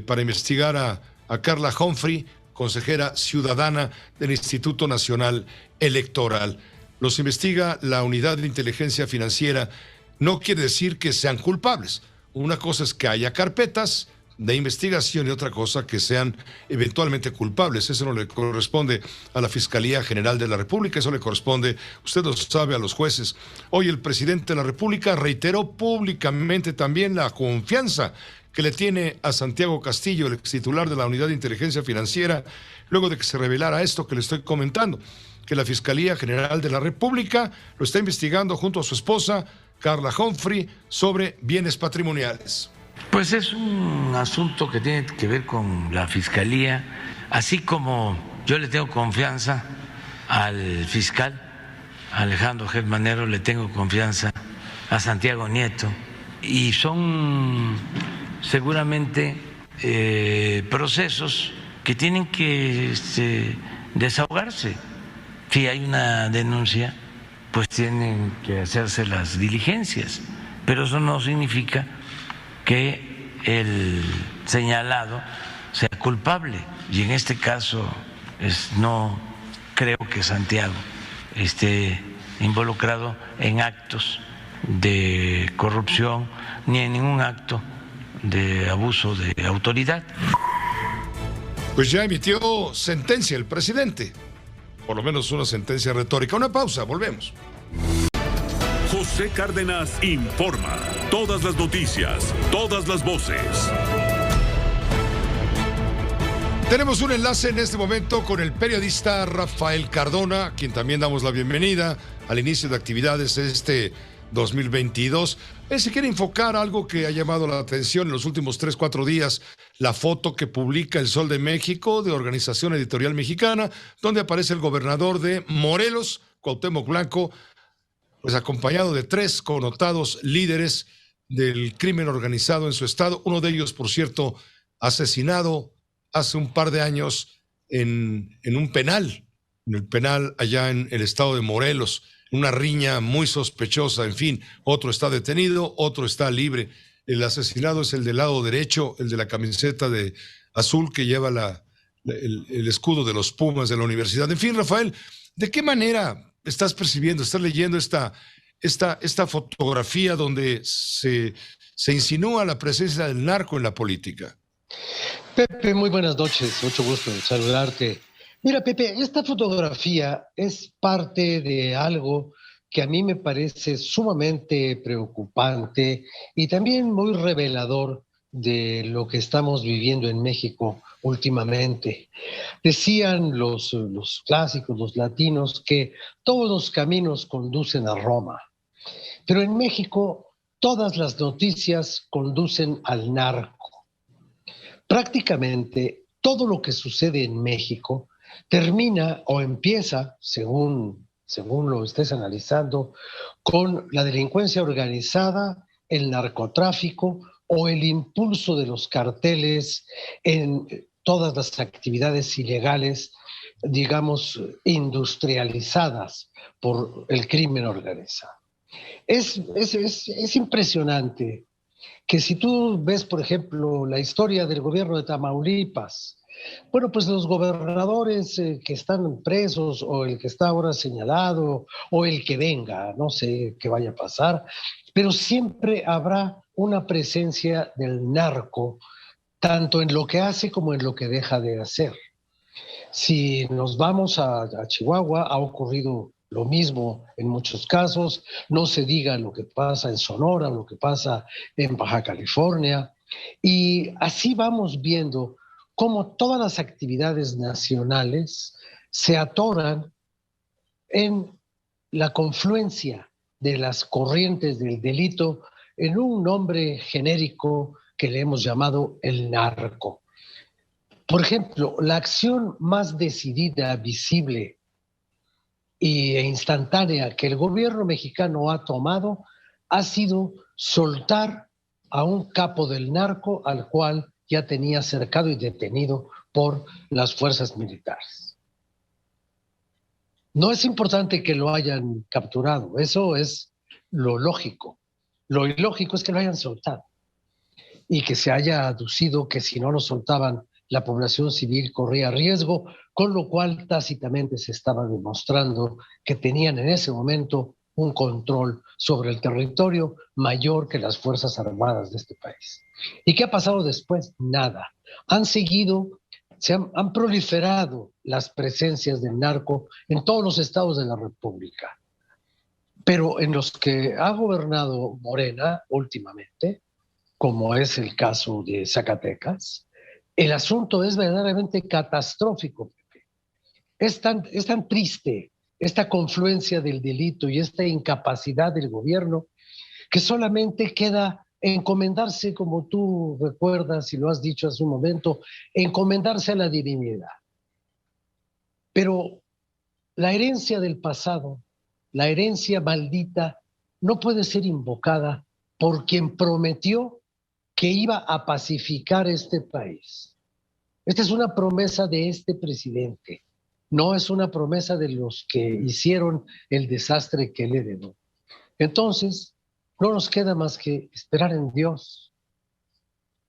para investigar a Carla Humphrey, consejera ciudadana del Instituto Nacional Electoral. Los investiga la Unidad de Inteligencia Financiera. No quiere decir que sean culpables. Una cosa es que haya carpetas de investigación y otra cosa que sean eventualmente culpables. Eso no le corresponde a la Fiscalía General de la República, eso le corresponde, usted lo sabe, a los jueces. Hoy el presidente de la República reiteró públicamente también la confianza que le tiene a Santiago Castillo, el extitular de la Unidad de Inteligencia Financiera, luego de que se revelara esto que le estoy comentando, que la Fiscalía General de la República lo está investigando junto a su esposa, Carla Humphrey, sobre bienes patrimoniales. Pues es un asunto que tiene que ver con la Fiscalía, así como yo le tengo confianza al fiscal Alejandro Gertz Manero, le tengo confianza a Santiago Nieto, y son seguramente procesos que tienen que desahogarse. Si hay una denuncia, pues tienen que hacerse las diligencias, pero eso no significa que el señalado sea culpable, y en este caso no creo que Santiago esté involucrado en actos de corrupción ni en ningún acto de abuso de autoridad. Pues ya emitió sentencia el presidente, por lo menos una sentencia retórica. Una pausa, volvemos. José Cárdenas informa. Todas las noticias, todas las voces. Tenemos un enlace en este momento con el periodista Rafael Cardona, a quien también damos la bienvenida al inicio de actividades de este 2022. Él se quiere enfocar algo que ha llamado la atención en los últimos 3-4 días, la foto que publica El Sol de México, de Organización Editorial Mexicana, donde aparece el gobernador de Morelos, Cuauhtémoc Blanco, pues acompañado de 3 connotados líderes del crimen organizado en su estado. Uno de ellos, por cierto, asesinado hace un par de años en un penal, en el penal allá en el estado de Morelos, una riña muy sospechosa. En fin, otro está detenido, otro está libre. El asesinado es el del lado derecho, el de la camiseta de azul que lleva el escudo de los Pumas de la universidad. En fin, Rafael, ¿de qué manera estás percibiendo, estás leyendo esta fotografía donde se insinúa la presencia del narco en la política? Pepe, muy buenas noches, mucho gusto en saludarte. Mira, Pepe, esta fotografía es parte de algo que a mí me parece sumamente preocupante y también muy revelador de lo que estamos viviendo en México últimamente. Decían los clásicos, los latinos, que todos los caminos conducen a Roma, pero en México todas las noticias conducen al narco. Prácticamente todo lo que sucede en México termina o empieza, según lo estés analizando, con la delincuencia organizada, el narcotráfico o el impulso de los carteles en todas las actividades ilegales, digamos, industrializadas por el crimen organizado. Es impresionante que si tú ves, por ejemplo, la historia del gobierno de Tamaulipas, bueno, pues los gobernadores que están presos o el que está ahora señalado o el que venga, no sé qué vaya a pasar, pero siempre habrá una presencia del narco, tanto en lo que hace como en lo que deja de hacer. Si nos vamos a Chihuahua, ha ocurrido lo mismo en muchos casos, no se diga lo que pasa en Sonora, lo que pasa en Baja California, y así vamos viendo cómo todas las actividades nacionales se atoran en la confluencia de las corrientes del delito en un nombre genérico que le hemos llamado el narco. Por ejemplo, la acción más decidida, visible e instantánea que el gobierno mexicano ha tomado ha sido soltar a un capo del narco al cual ya tenía cercado y detenido por las fuerzas militares. No es importante que lo hayan capturado, eso es lo lógico. Lo ilógico es que lo hayan soltado y que se haya aducido que si no lo soltaban la población civil corría riesgo, con lo cual tácitamente se estaba demostrando que tenían en ese momento un control sobre el territorio mayor que las Fuerzas Armadas de este país. ¿Y qué ha pasado después? Nada. Han proliferado las presencias del narco en todos los estados de la República. Pero en los que ha gobernado Morena últimamente, como es el caso de Zacatecas, el asunto es verdaderamente catastrófico, Pepe. Es tan triste esta confluencia del delito y esta incapacidad del gobierno que solamente queda encomendarse, como tú recuerdas y lo has dicho hace un momento, encomendarse a la divinidad. Pero la herencia del pasado, la herencia maldita, no puede ser invocada por quien prometió que iba a pacificar este país. Esta es una promesa de este presidente, no es una promesa de los que hicieron el desastre que le heredó. Entonces, no nos queda más que esperar en Dios.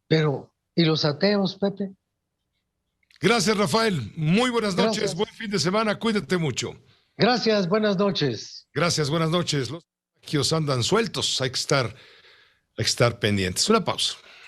Pero, ¿y los ateos, Pepe? Gracias, Rafael. Muy buenas noches, Gracias. buen fin de semana, cuídate mucho. Gracias, buenas noches. Gracias, buenas noches. Los contagios andan sueltos, hay que estar pendientes. Una pausa.